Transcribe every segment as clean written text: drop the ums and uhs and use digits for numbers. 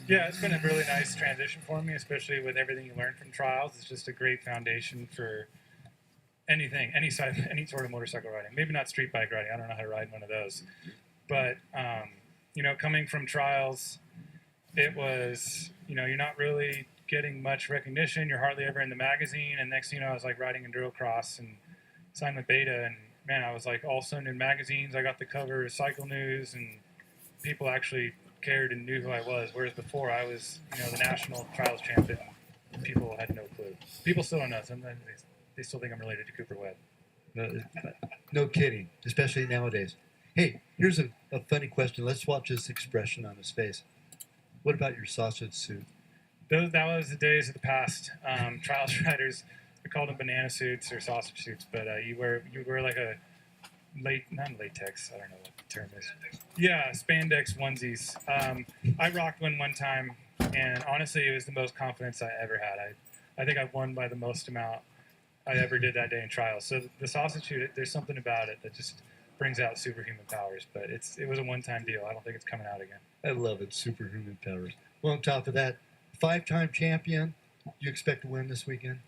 Yeah, it's been a really nice transition for me, especially with everything you learn from trials. It's just a great foundation for anything, any sort of motorcycle riding. Maybe not street bike riding. I don't know how to ride one of those, but coming from trials, it was you're not really getting much recognition. You're hardly ever in the magazine, and next thing you know, I was like riding enduro cross and signed with Beta, and man, I was like all of a sudden in magazines. I got the cover of Cycle News, and people actually cared and knew who I was. Whereas before, I was the national trials champion. People had no clue. People still don't know. Sometimes they still think I'm related to Cooper Webb. No, no kidding, especially nowadays. Hey, here's a funny question. Let's watch this expression on his face. What about your sausage suit? That was the days of the past. Trials riders, we called them banana suits or sausage suits, but you wear like a not latex. I don't know what the term is. Yeah, spandex onesies. I rocked one time, and honestly, it was the most confidence I ever had. I think I won by the most amount I ever did that day in trials. So the sausage suit, there's something about it that just brings out superhuman powers. But it was a one-time deal. I don't think it's coming out again. I love it, superhuman powers. Well, on top of that, 5-time champion. You expect to win this weekend?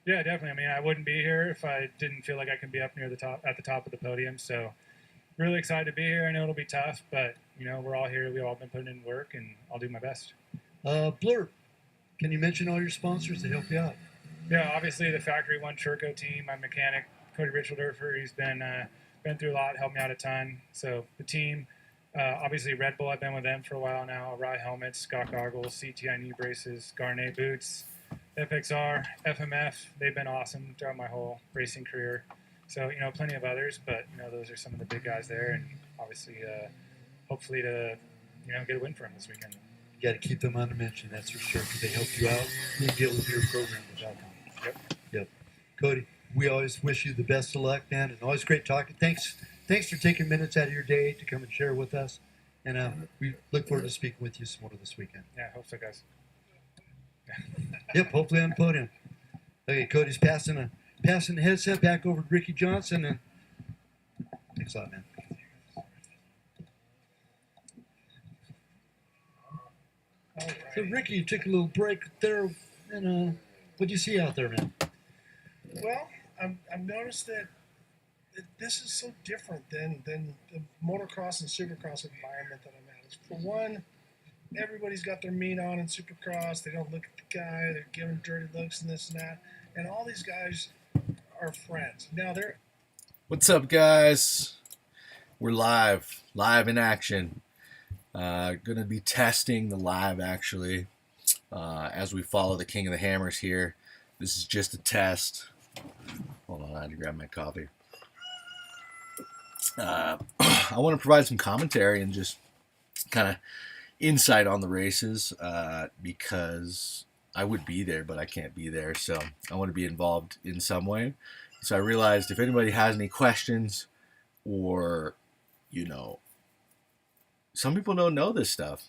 Yeah, definitely. I mean, I wouldn't be here if I didn't feel like I can be up near the top, at the top of the podium. So, really excited to be here. I know it'll be tough, but we're all here. We've all been putting in work, and I'll do my best. Blur, can you mention all your sponsors to help you out? Yeah, obviously the Factory One Sherco team. My mechanic Cody Richelderfer, he's been through a lot, helped me out a ton. So the team, obviously Red Bull. I've been with them for a while now. Rye helmets, Scott goggles, CTI knee braces, Garnet boots. FXR, FMF, they've been awesome throughout my whole racing career. So, plenty of others, but, those are some of the big guys there. And obviously, hopefully to, get a win for them this weekend. You got to keep them on the mention, that's for sure, because they help you out. You deal with your program without them. Yep. Cody, we always wish you the best of luck, man, and always great talking. Thanks for taking minutes out of your day to come and share with us. And we look forward to speaking with you some more this weekend. Yeah, I hope so, guys. Yep, hopefully on the podium. Okay, Cody's passing the headset back over to Ricky Johnson, and thanks a lot, man. Right. So, Ricky, you took a little break there, and what do you see out there, man? Well, I've noticed that this is so different than the motocross and supercross environment that I'm at. For one, everybody's got their meat on in supercross. They don't look at the guy. They're giving dirty looks and this and that. And all these guys are friends. Now they're... What's up, guys? We're live in action. Going to be testing the live, actually, as we follow the King of the Hammers here. This is just a test. Hold on, I had to grab my coffee. I want to provide some commentary and just kind of insight on the races because I would be there, but I can't be there. So I want to be involved in some way. So I realized if anybody has any questions or, some people don't know this stuff.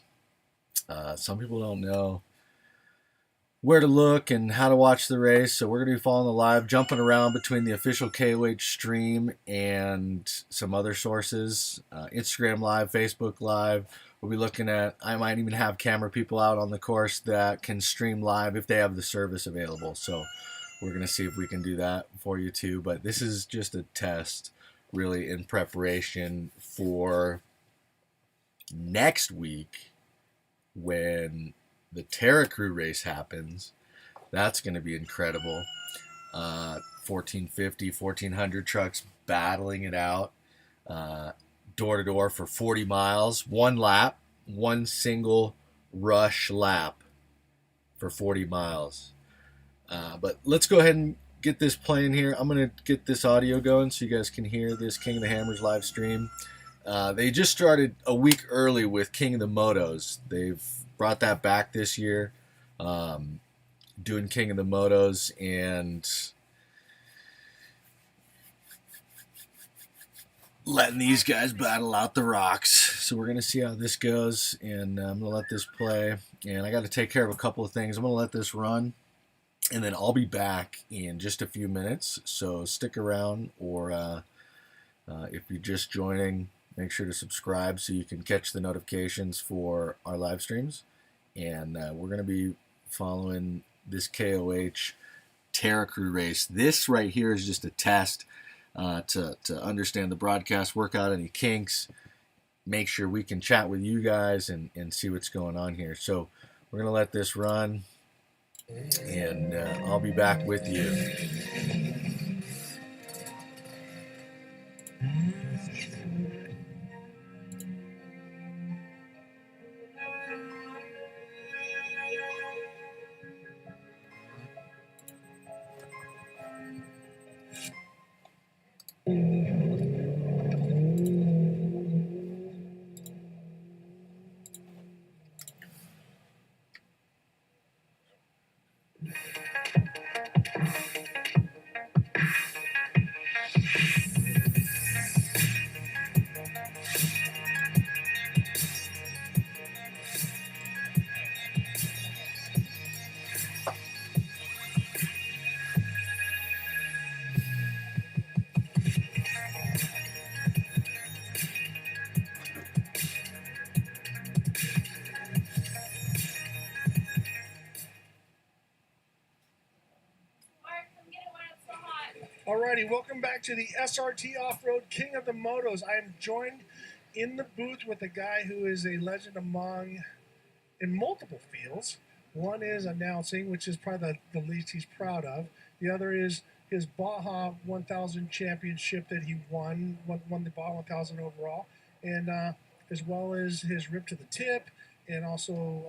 Some people don't know where to look and how to watch the race. So we're going to be following the live, jumping around between the official KOH stream and some other sources, Instagram Live, Facebook Live. We'll be looking at, I might even have camera people out on the course that can stream live if they have the service available. So we're going to see if we can do that for you too. But this is just a test really in preparation for next week when the Terra Crew race happens. That's going to be incredible. 1450, 1400 trucks battling it out. Door to door for 40 miles, one lap, one single rush lap for 40 miles. But let's go ahead and get this playing here. I'm going to get this audio going so you guys can hear this King of the Hammers live stream. They just started a week early with King of the Motos. They've brought that back this year, doing King of the Motos, and letting these guys battle out the rocks. So we're going to see how this goes, and I'm going to let this play. And I got to take care of a couple of things. I'm going to let this run, and then I'll be back in just a few minutes. So stick around, or if you're just joining, make sure to subscribe so you can catch the notifications for our live streams. and we're going to be following this KOH Terra Crew race. This right here is just a test to understand the broadcast, work out any kinks, make sure we can chat with you guys and see what's going on here. So we're going to let this run, and I'll be back with you. Alrighty, welcome back to the SRT Off-Road King of the Motos. I am joined in the booth with a guy who is a legend in multiple fields. One is announcing, which is probably the least he's proud of. The other is his Baja 1000 championship that he won the Baja 1000 overall, and as well as his rip to the tip, and also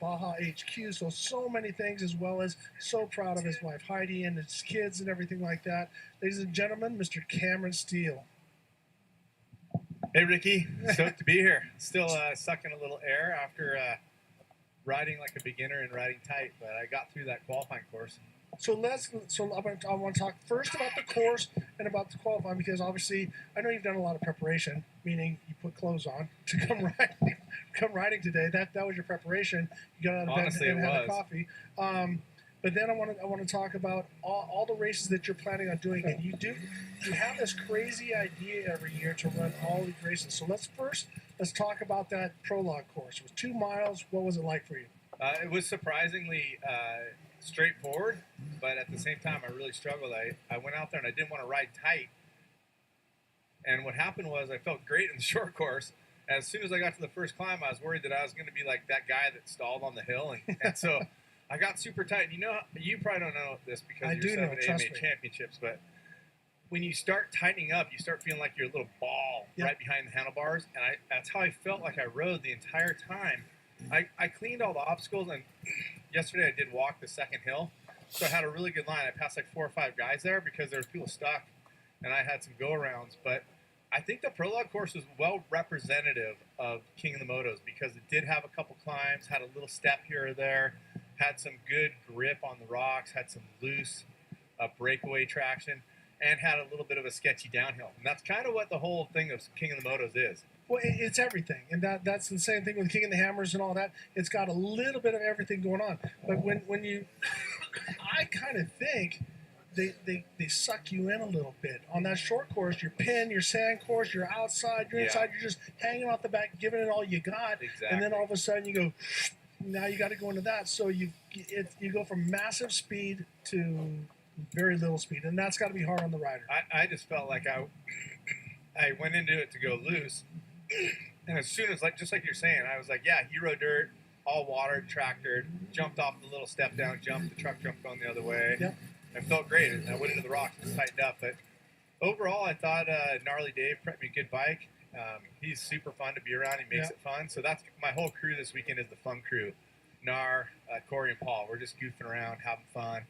Baja HQ. So many things, as well as so proud of his wife Heidi and his kids and everything like that. Ladies and gentlemen, Mr. Cameron Steele. Hey Ricky, stoked to be here. Still sucking a little air after riding like a beginner and riding tight, but I got through that qualifying course. So I want to talk first about the course and about the qualifying, because obviously I know you've done a lot of preparation, meaning you put clothes on to come riding today. That was your preparation. You got out of Honestly, bed and had a was. coffee. But then I want to talk about all the races that you're planning on doing, and you have this crazy idea every year to run all these races. So let's talk about that prologue course. It was 2 miles. What was it like for you? It was surprisingly straightforward, but at the same time, I really struggled. I went out there and I didn't want to ride tight. And what happened was I felt great in the short course. As soon as I got to the first climb, I was worried that I was going to be like that guy that stalled on the hill. And so I got super tight. You probably don't know this because I you're do know, 7 trust AMA me. championships, but when you start tightening up, you start feeling like you're a little ball Yep. right behind the handlebars. And that's how I felt like I rode the entire time. I cleaned all the obstacles, and yesterday I did walk the second hill, so I had a really good line. I passed like 4 or 5 guys there because there were people stuck, and I had some go-arounds. But I think the prologue course was well representative of King of the Motos because it did have a couple climbs, had a little step here or there, had some good grip on the rocks, had some loose breakaway traction, and had a little bit of a sketchy downhill. And that's kind of what the whole thing of King of the Motos is. Well, it's everything, and that's the same thing with King of the Hammers and all that. It's got a little bit of everything going on. But when you, I kind of think they suck you in a little bit on that short course. Your pin, your sand course, you're outside, you're inside, you're just hanging off the back, giving it all you got, Exactly. and then all of a sudden you go. Now you got to go into that. So you go from massive speed to very little speed, and that's got to be hard on the rider. I just felt like I went into it to go loose, and as soon as just like you're saying, I was like, yeah, hero dirt, all water, tractored, jumped off the little step down, jumped, the truck jumped going the other way. Yep. I felt great, and I went into the rocks and tightened up. But overall, I thought Gnarly Dave prepped me a good bike. He's super fun to be around. He makes it fun. So that's my whole crew this weekend is the fun crew. Gnar, Corey, and Paul. We're just goofing around, having fun.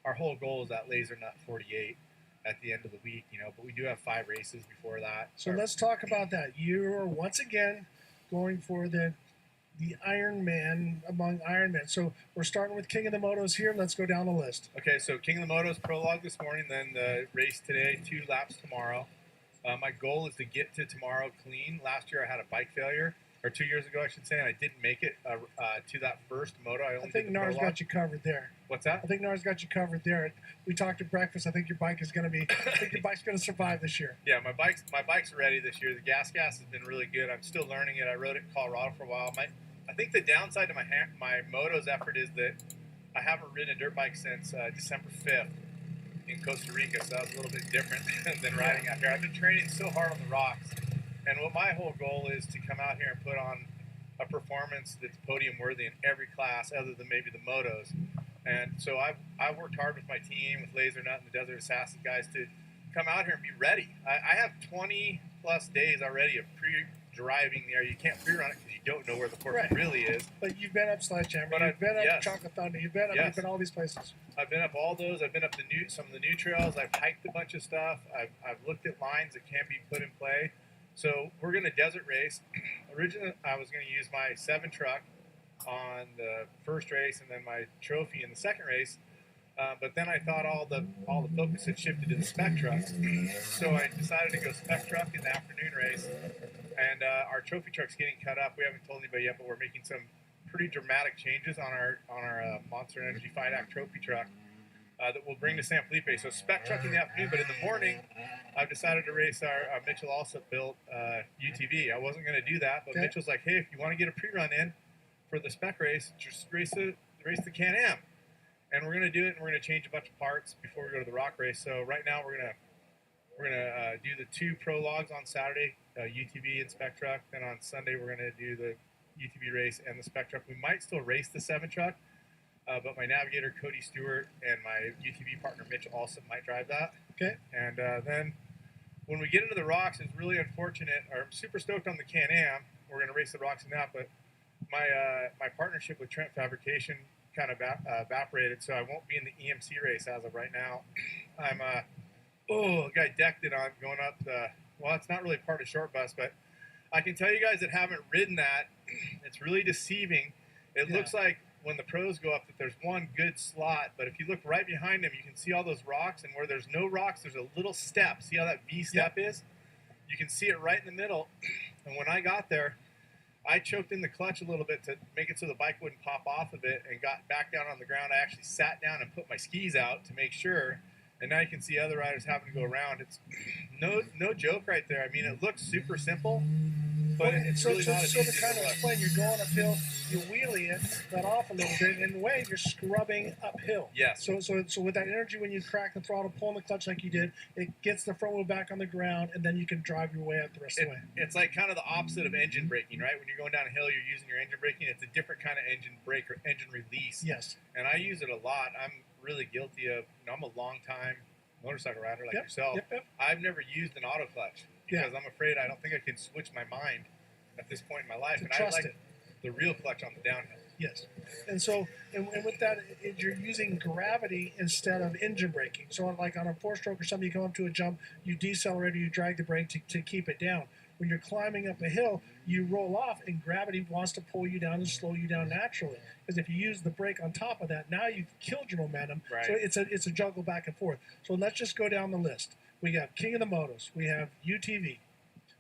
Our whole goal is that Laser Nut 48 at the end of the week, but we do have 5 races before that. So let's talk about that. You're once again going for the Iron Man among Iron Men. So we're starting with King of the Motos here. Let's go down the list. Okay, so King of the Motos prologue this morning, then the race today, 2 laps tomorrow. My goal is to get to tomorrow clean. Last year I had a bike failure, or 2 years ago I should say, and I didn't make it to that first moto. I think did the Nar's prologue. got you covered there. What's that? I think Nar's got you covered there. We talked at breakfast. I think your bike's going to survive this year. Yeah, my bike's ready this year. The gas has been really good. I'm still learning it. I rode it in Colorado for a while. I think the downside to my Moto's effort is that I haven't ridden a dirt bike since December 5th in Costa Rica, so that was a little bit different than riding out here. I've been training so hard on the rocks, and what my whole goal is to come out here and put on a performance that's podium worthy in every class other than maybe the Motos. And so I've worked hard with my team, with Laser Nut and the Desert Assassin guys to come out here and be ready. I have 20 plus days already of pre-driving there. You can't pre-run it because you don't know where the course really is. But you've been up Sledgehammer, But you've been up yes. Chocolate Thunder, you've been up, you've been all these places. I've been up all those. I've been up some of the new trails. I've hiked a bunch of stuff. I've looked at lines that can be put in play. So we're going to desert race. Originally, I was going to use my 7 truck on the first race and then my trophy in the second race. But then I thought all the focus had shifted to the spec truck. So I decided to go spec truck in the afternoon race. And our trophy truck's getting cut up. We haven't told anybody yet, but we're making some pretty dramatic changes on our Monster Energy Fight Act trophy truck that we'll bring to San Felipe. So spec truck in the afternoon, but in the morning, I've decided to race our Mitchell also built UTV. I wasn't going to do that, but Mitchell's like, hey, if you want to get a pre-run in for the spec race, just race the Can-Am. And we're going to do it, and we're going to change a bunch of parts before we go to the rock race. So right now we're gonna do the 2 prologues on Saturday, UTV and spec truck. Then on Sunday we're going to do the UTV race and the spec truck. We might still race the 7 truck, but my navigator Cody Stewart and my UTV partner Mitch also might drive that. Okay. And then when we get into the rocks, it's really unfortunate. I'm super stoked on the Can-Am. We're going to race the rocks in that, but my partnership with Trent Fabrication kind of evaporated, so I won't be in the EMC race as of right now. I'm got decked it on going up the. Well, it's not really part of short bus, but I can tell you guys that haven't ridden that, it's really deceiving. It looks like when the pros go up that there's one good slot, but if you look right behind them, you can see all those rocks, and where there's no rocks, there's a little step. See how that V step is? You can see it right in the middle. And when I got there, I choked in the clutch a little bit to make it so the bike wouldn't pop off of it and got back down on the ground. I actually sat down and put my skis out to make sure. And now you can see other riders having to go around. It's no joke right there. I mean, it looks super simple, but it's really not as easy to kind as of it looks. explain, you're going uphill, you wheelie it, that off a little bit, and in a way you're scrubbing uphill. Yes. So with that energy, when you crack the throttle, pulling the clutch like you did, it gets the front wheel back on the ground, and then you can drive your way up the rest of the way. It's like kind of the opposite of engine braking, right? When you're going down a hill, you're using your engine braking. It's a different kind of engine brake or engine release. Yes. And I use it a lot. I'm really guilty of, I'm a long time motorcycle rider like yourself. Yep. I've never used an auto clutch because I'm afraid I don't think I can switch my mind at this point in my life. And I like the real clutch on the downhill. Yes. And so, and with that, you're using gravity instead of engine braking. So like on a 4-stroke or something, you come up to a jump, you decelerate or you drag the brake to keep it down. When you're climbing up a hill, you roll off and gravity wants to pull you down and slow you down naturally. Because if you use the brake on top of that, now you've killed your momentum. Right. So it's a juggle back and forth. So let's just go down the list. We got King of the Motos. We have UTV,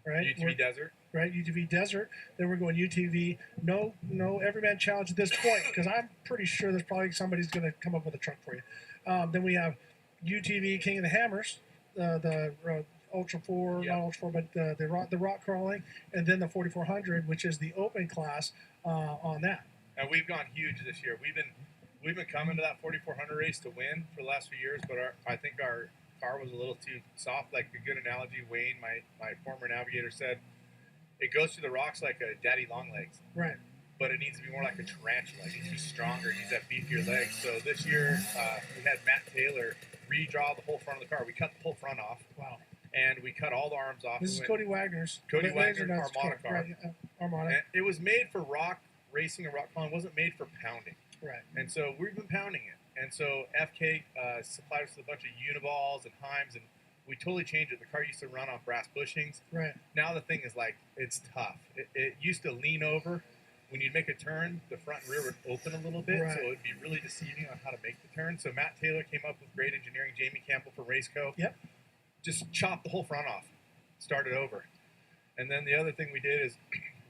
right? UTV Desert. Right, UTV Desert. Then we're going UTV. No Everyman Challenge at this point because I'm pretty sure there's probably somebody's going to come up with a truck for you. Then we have UTV King of the Hammers, the Ultra 4, not Ultra 4, but the rock crawling, and then the 4400, which is the open class on that. And we've gone huge this year. We've been coming to that 4400 race to win for the last few years, but I think our car was a little too soft. Like a good analogy, Wayne, my former navigator, said, it goes through the rocks like a daddy long legs. Right. But it needs to be more like a tarantula. It needs to be stronger. It needs to have beefier legs. So this year, we had Matt Taylor redraw the whole front of the car. We cut the whole front off. Wow. And we cut all the arms off. This is Cody Wagner's. Cody Wagner Armada car. Right, Armada. And it was made for rock racing and rock crawling. It wasn't made for pounding. Right. And so we've been pounding it. And so FK supplied us with a bunch of Uniballs and Heims, and we totally changed it. The car used to run on brass bushings. Right. Now the thing is like, it's tough. It used to lean over. When you'd make a turn, the front and rear would open a little bit, so it would be really deceiving on how to make the turn. So Matt Taylor came up with great engineering. Jamie Campbell for Raceco. Yep. Just chopped the whole front off, started over. And then the other thing we did is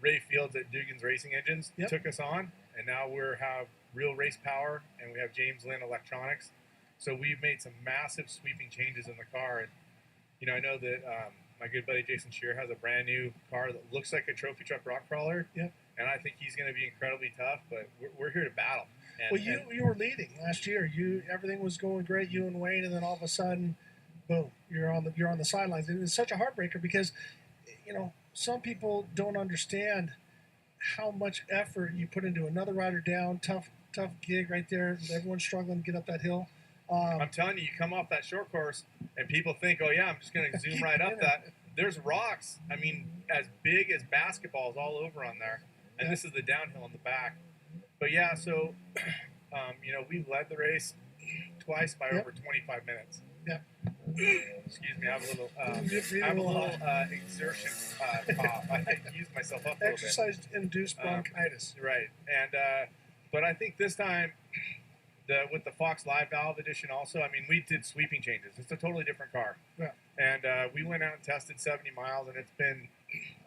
Ray Fields at Dugan's Racing Engines took us on, and now we have real race power, and we have James Lynn Electronics. So we've made some massive sweeping changes in the car. And, you know, I know that my good buddy Jason Shear has a brand new car that looks like a trophy truck rock crawler. Yep. and I think he's going to be incredibly tough. But we're here to battle. And, Well, you were leading last year. Everything was going great, you and Wayne, and then all of a sudden, boom, you're on the sidelines. It's such a heartbreaker because, some people don't understand how much effort you put into another rider down. Tough gig right there. Everyone's struggling to get up that hill. I'm telling you, you come off that short course, and people think, "Oh yeah, I'm just going to zoom right up that." There's rocks. I mean, as big as basketballs all over on there, and this is the downhill in the back. But yeah, so we led the race twice by over 25 minutes. Yeah. Excuse me, I have a little exertion cough. I used myself up a little bit. Exercise-induced bronchitis. Right, and but I think this time, with the Fox Live Valve edition, also, I mean, we did sweeping changes. It's a totally different car. Yeah. And we went out and tested 70 miles, and it's been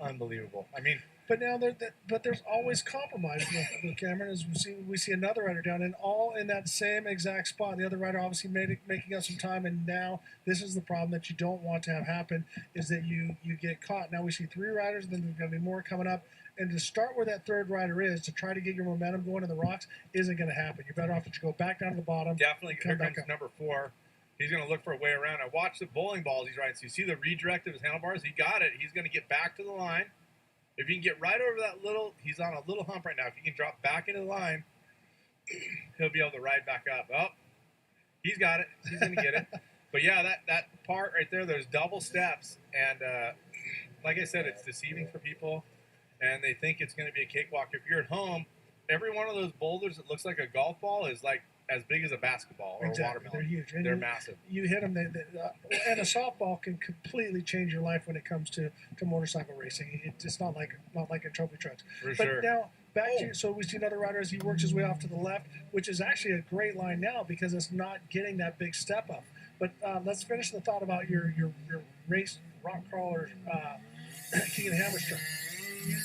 unbelievable. I mean, but now there's always compromise with Cameron. As we see another rider down, and all in that same exact spot. The other rider obviously making up some time, and now this is the problem that you don't want to have happen is that you get caught. Now we see 3 riders, and then there's going to be more coming up. And to start where that third rider is, to try to get your momentum going in the rocks, isn't going to happen. You're better off to go back down to the bottom. Definitely. Here comes number 4. He's going to look for a way around. I watched the bowling balls he's riding. So you see the redirect of his handlebars? He got it. He's going to get back to the line. If you can get right over that he's on a little hump right now. If you can drop back into the line, he'll be able to ride back up. Oh, he's got it. He's going to get it. But yeah, that part right there, there's double steps. And like I said, it's deceiving for people. And they think it's going to be a cakewalk. If you're at home, every one of those boulders that looks like a golf ball is like as big as a basketball or a watermelon. They're huge. They're massive. You hit them, and a softball can completely change your life when it comes to motorcycle racing. It's not like a trophy trucks. For but sure. Now back to so we see another rider as he works his way off to the left, which is actually a great line now because it's not getting that big step up. But let's finish the thought about your race rock crawler king of the hammer strike.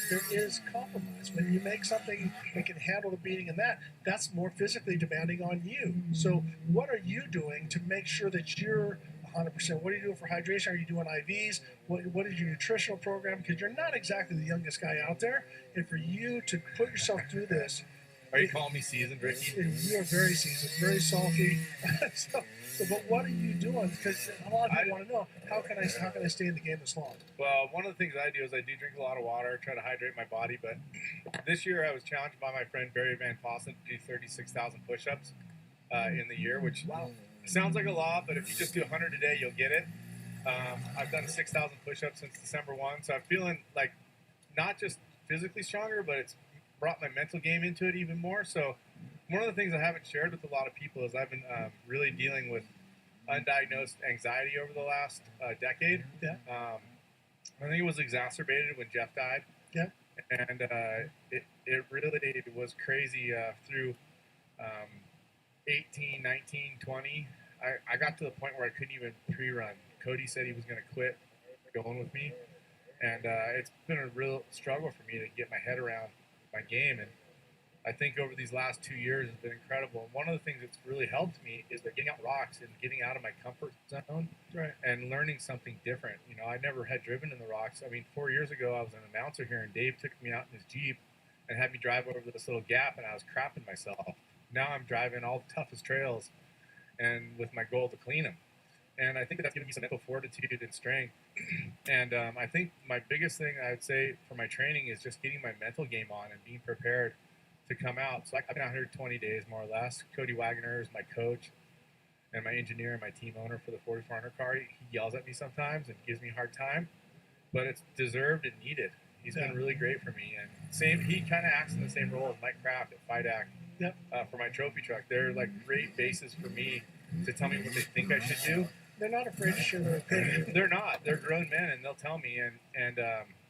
There is compromise. When you make something that can handle the beating and that's more physically demanding on you. So what are you doing to make sure that you're 100%? What are you doing for hydration? Are you doing IVs? What is your nutritional program? Because you're not exactly the youngest guy out there. And for you to put yourself through this. Are you calling me seasoned, Ricky? You are very seasoned, very salty. But what are you doing? Because a lot of people want to know how can I stay in the game this long? Well, one of the things I do is I do drink a lot of water, try to hydrate my body. But this year I was challenged by my friend Barry Van Fossen to do 36,000 push-ups in the year, which sounds like a lot, but if you just do 100 a day, you'll get it. I've done 6,000 push-ups since December 1, so I'm feeling like not just physically stronger, but it's brought my mental game into it even more. So one of the things I haven't shared with a lot of people is I've been really dealing with undiagnosed anxiety over the last decade. Yeah. I think it was exacerbated when Jeff died. Yeah. And it really was crazy through 18, 19, 20. I got to the point where I couldn't even pre-run. Cody said he was going to quit going with me. And it's been a real struggle for me to get my head around my game. And I think over these last 2 years has been incredible. And one of the things that's really helped me is getting out rocks and getting out of my comfort zone, right, and learning something different. You know, I never had driven in the rocks. I mean, 4 years ago, I was an announcer here, and Dave took me out in his Jeep and had me drive over this little gap, and I was crapping myself. Now I'm driving all the toughest trails, and with my goal to clean them. And I think that's given me some mental fortitude and strength. And I think my biggest thing I would say for my training is just getting my mental game on and being prepared to come out. So I've been out here 20 days, more or less. Cody Wagner is my coach and my engineer and my team owner for the 4400 car. He yells at me sometimes and gives me a hard time, but it's deserved and needed. He's been really great for me. And he kind of acts in the same role as Mike Kraft at FIDAC for my trophy truck. They're like great bases for me to tell me what they think I should do. They're not afraid to share their opinion. They're not. They're grown men, and they'll tell me, and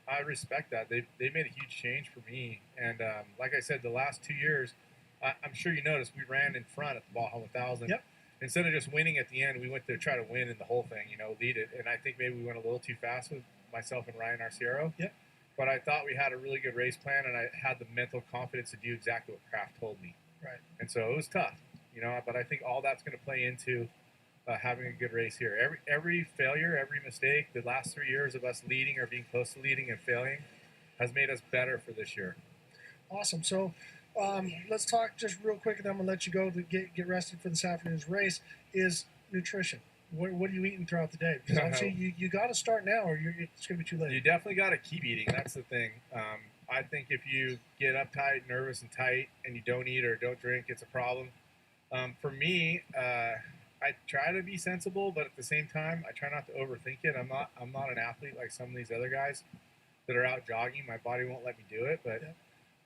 I respect that. They made a huge change for me, and like I said, the last 2 years, I'm sure you noticed we ran in front at the Baja 1000. Yep. Instead of just winning at the end, we went to try to win in the whole thing, lead it. And I think maybe we went a little too fast with myself and Ryan Arciero. Yep. But I thought we had a really good race plan, and I had the mental confidence to do exactly what Kraft told me. Right. And so it was tough, but I think all that's going to play into having a good race here. Every failure, every mistake, the last 3 years of us leading or being close to leading and failing has made us better for this year. Awesome. So let's talk just real quick, and then I'm gonna let you go to get rested for this afternoon's race. Is nutrition? What are you eating throughout the day? Because obviously you got to start now, or it's gonna be too late. You definitely got to keep eating. That's the thing. I think if you get uptight, nervous, and tight, and you don't eat or don't drink, it's a problem. For me, I try to be sensible, but at the same time, I try not to overthink it. I'm not an athlete like some of these other guys that are out jogging. My body won't let me do it, but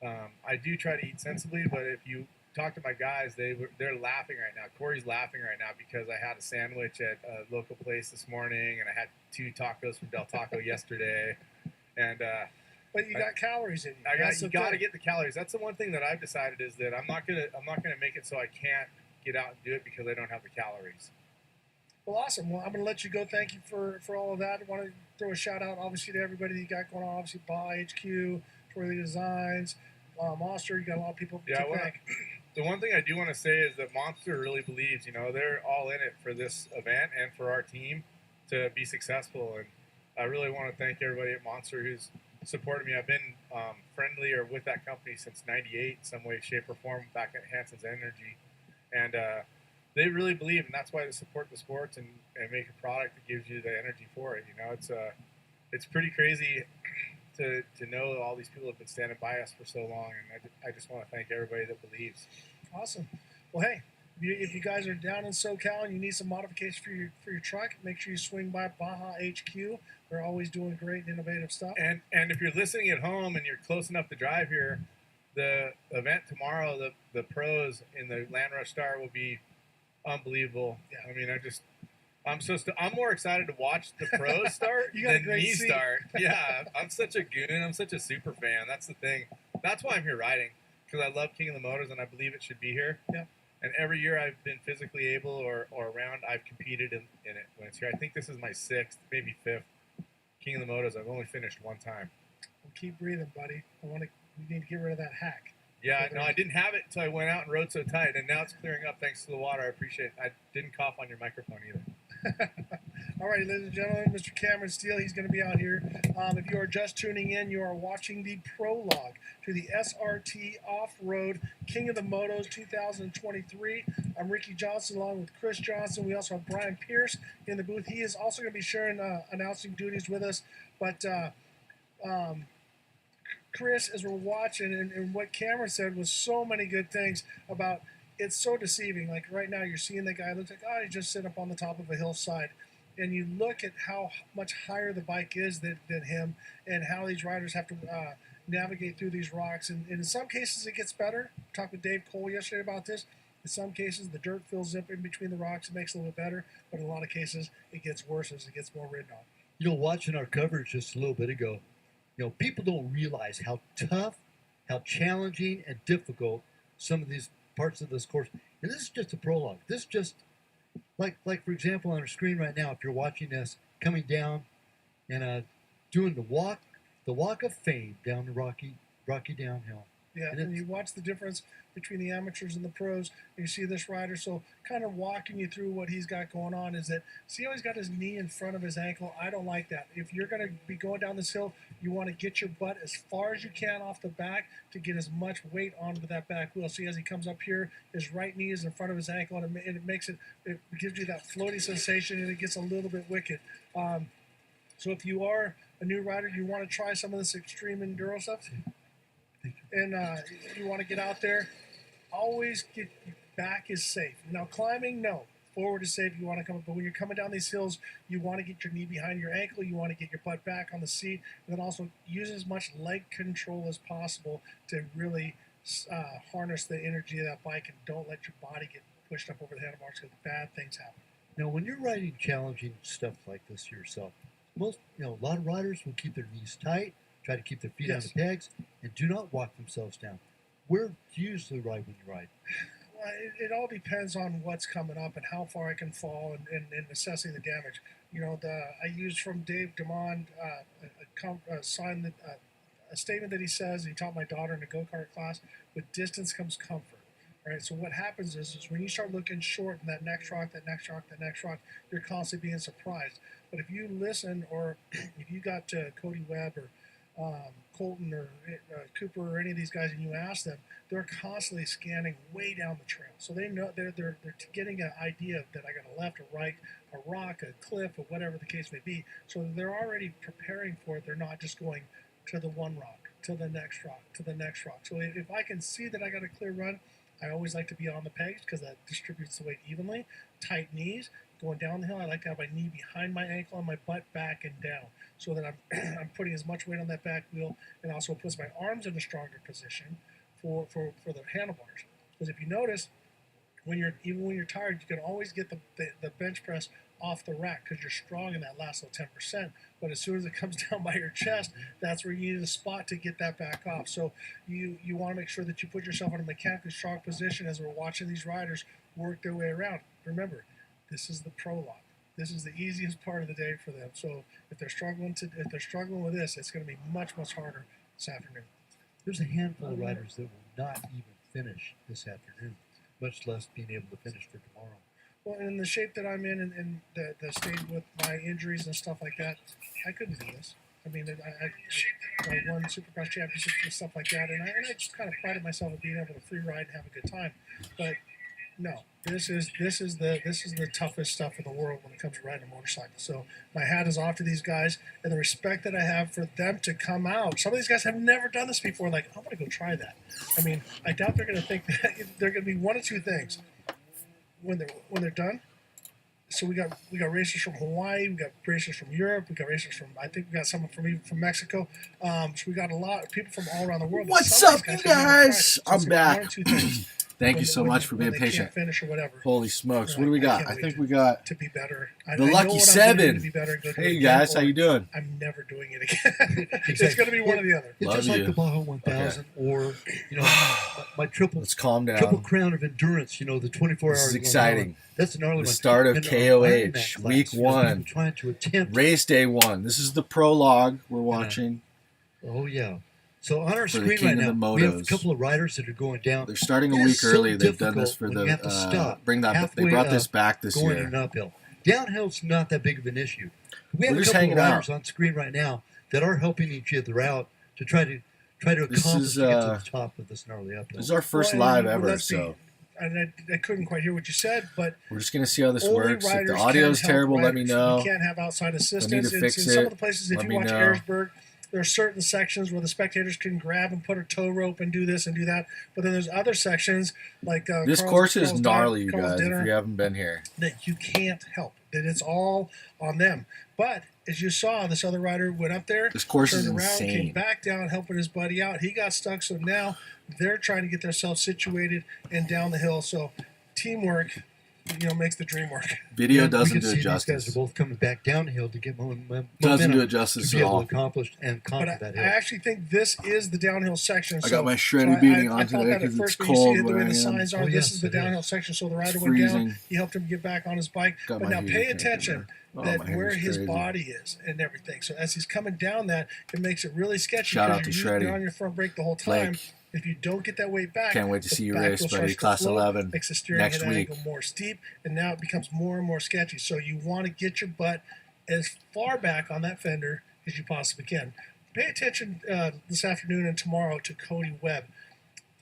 I do try to eat sensibly. But if you talk to my guys, they're laughing right now. Corey's laughing right now because I had a sandwich at a local place this morning, and I had 2 tacos from Del Taco yesterday, and but you got calories in you. you got to get the calories. That's the one thing that I've decided is that I'm not gonna make it so I can't get out and do it because I don't have the calories. Well, awesome. Well, I'm going to let you go. Thank you for all of that. I want to throw a shout out, obviously, to everybody that you got going on. Obviously, Baja HQ, Twirly Designs, Monster. You got a lot of people to thank. The one thing I do want to say is that Monster really believes, they're all in it for this event and for our team to be successful. And I really want to thank everybody at Monster who's supported me. I've been friendly or with that company since '98 in some way, shape, or form back at Hanson's Energy. And they really believe, and that's why they support the sports and make a product that gives you the energy for it. It's pretty crazy to know all these people have been standing by us for so long, and I just want to thank everybody that believes. Awesome. Well, hey, if you guys are down in SoCal and you need some modification for your truck, make sure you swing by Baja HQ. They're always doing great and innovative stuff. And if you're listening at home and you're close enough to drive here, the event tomorrow, the pros in the Land Rush Star will be unbelievable. Yeah. I mean, I'm more excited to watch the pros start than me start. Yeah, I'm such a goon. I'm such a super fan. That's the thing. That's why I'm here riding, because I love King of the Motors and I believe it should be here. Yeah. And every year I've been physically able or around, I've competed in it when it's here. I think this is my 6th, maybe 5th King of the Motors. I've only finished 1 time. Well, keep breathing, buddy. We need to get rid of that hack. Yeah, no, I didn't have it until I went out and rode so tight, and now it's clearing up thanks to the water. I appreciate it. I didn't cough on your microphone either. All right, ladies and gentlemen, Mr. Cameron Steele, he's going to be out here. If you are just tuning in, you are watching the prologue to the SRT Off-Road King of the Motos 2023. I'm Ricky Johnson along with Chris Johnson. We also have Brian Pierce in the booth. He is also going to be sharing announcing duties with us. But Chris, as we're watching, and what Cameron said was so many good things about it's so deceiving. Like right now, you're seeing the guy looks like, oh, he's just sitting up on the top of a hillside. And you look at how much higher the bike is than him and how these riders have to navigate through these rocks. And in some cases, it gets better. I talked with Dave Cole yesterday about this. In some cases, the dirt fills up in between the rocks. It makes it a little bit better. But in a lot of cases, it gets worse as it gets more ridden on. Watching our coverage just a little bit ago, people don't realize how tough, how challenging, and difficult some of these parts of this course. And this is just a prologue. This is just like for example, on our screen right now, if you're watching this coming down and doing the walk of fame down the rocky downhill. Yeah, and you watch the difference between the amateurs and the pros. And you see this rider, so kind of walking you through what he's got going on is that, see how he's got his knee in front of his ankle? I don't like that. If you're going to be going down this hill, you want to get your butt as far as you can off the back to get as much weight onto that back wheel. See, as he comes up here, his right knee is in front of his ankle, and it makes it gives you that floaty sensation, and it gets a little bit wicked. So if you are a new rider, you want to try some of this extreme enduro stuff, and you want to get out there, always get back is safe. Now climbing, no. Forward is safe. You want to come up, but when you're coming down these hills, you want to get your knee behind your ankle. You want to get your butt back on the seat, and then also use as much leg control as possible to really harness the energy of that bike, and don't let your body get pushed up over the handlebars because bad things happen. Now, when you're riding challenging stuff like this yourself, a lot of riders will keep their knees tight, try to keep their feet on the pegs, and do not walk themselves down. Where do you usually ride when you ride? Well, it all depends on what's coming up and how far I can fall and assessing the damage. I used from Dave DeMond a statement that he says, he taught my daughter in a go-kart class, with distance comes comfort. Right, so what happens is when you start looking short in that next rock, you're constantly being surprised. But if you listen, or if you got Cody Webb or Colton or Cooper or any of these guys, and you ask them, they're constantly scanning way down the trail. So they know they're getting an idea that I got a left, a right, a rock, a cliff, or whatever the case may be. So they're already preparing for it. They're not just going to the one rock, to the next rock, to the next rock. So if I can see that I got a clear run, I always like to be on the pegs because that distributes the weight evenly. Tight knees. Going down the hill, I like to have my knee behind my ankle and my butt back and down so that I'm, I'm putting as much weight on that back wheel, and also puts my arms in a stronger position for the handlebars. Because if you notice, even when you're tired, you can always get the bench press off the rack because you're strong in that last little 10%. But as soon as it comes down by your chest, that's where you need a spot to get that back off. So you want to make sure that you put yourself in a mechanically strong position as we're watching these riders work their way around. Remember, this is the prologue. This is the easiest part of the day for them. So if they're struggling with this, it's going to be much harder this afternoon. There's a handful of riders that will not even finish this afternoon, much less being able to finish for tomorrow. Well, in the shape that I'm in and the state with my injuries and stuff like that, I couldn't do this. I mean, I won Supercross championships and stuff like that, and I just kind of prided myself on being able to free ride and have a good time. But no, this is the toughest stuff in the world when it comes to riding a motorcycle. So my hat is off to these guys and the respect that I have for them to come out. Some of these guys have never done this before. Like, I want to go try that. I mean, I doubt they're going to think that they're going to be one of two things when they're done. So we got racers from Hawaii, we got racers from Europe, we got racers from, I think we got someone from Mexico. So we got a lot of people from all around the world. What's Some of up, these you have never tried it. guys? So I'm it's gonna be back. one of two things. Thank you so much for being when they patient. can't finish or whatever. Holy smokes. You What know, do we I got? can't I wait think we got to be better. I the know Lucky what I'm gonna do Seven. to be better and go do it Hey again, guys, how or you doing? I'm never doing it again. It's going to be one or the other. It's Love just you. like the Baja 1000 or, my triple Let's calm triple down. crown of endurance, the 24 This hours. is exciting. That's an gnarly The one. start of And our KOH, Ironman class, week people 1. trying to attempt. Race day 1. This is the prologue we're watching. Oh, yeah. So on our For the screen king right of now, the we have a Motos. couple of riders that are going down. They're starting a It is week so early. They've done this difficult for when you have to stop they halfway brought up this back this going in year. an uphill. Downhill's not that big of an issue. We have We're a just couple of hanging riders on screen right now that are helping each other out to try to This accomplish is, to get to the top of this gnarly uphill. This is our first Well, live and ever, let's be- so And I couldn't quite hear what you said, but we're just gonna see how this only works. If riders the audio is can help terrible, let me riders. know. We can't have outside assistance. to In fix some it. of the places, if Let you me watch know. Ayresburg, there are certain sections where the spectators can grab and put a tow rope and do this and do that. But then there's other sections like This Carl's- course is Carl's gnarly, you Carl's guys. Dinner, If you haven't been here, that you can't help. That it's all on them. But as you saw, this other rider went up there, this course is turned around, came insane. back down, helping his buddy out. He got stuck, so now they're trying to get themselves situated and down the hill. So teamwork, makes the dream work. Video Yeah, we doesn't can do see it these guys justice. are both coming back downhill to get momentum. Doesn't do it to justice be at able all. to accomplish and But conquer I that hill. actually think this is the downhill section. I got my so shreddy beating I on thought today that at because it's first, but cold you see the where way I the am. signs are. Oh, This yes, is the it downhill is. section. So the rider It's went down. freezing. He helped him get back on his bike. Got But my now heater pay connected attention there. Oh, that my hair's where his crazy. body is and everything. So as he's coming down that, it makes it really sketchy. Shout out because to you're Shreddy. on your front brake the whole time. Blake. If you don't get that weight back, Can't wait to the see you back race, wheel buddy. starts to Class float, 11 makes the steering next head week. angle more steep, and now it becomes more and more sketchy. So you want to get your butt as far back on that fender as you possibly can. Pay attention this afternoon and tomorrow to Cody Webb.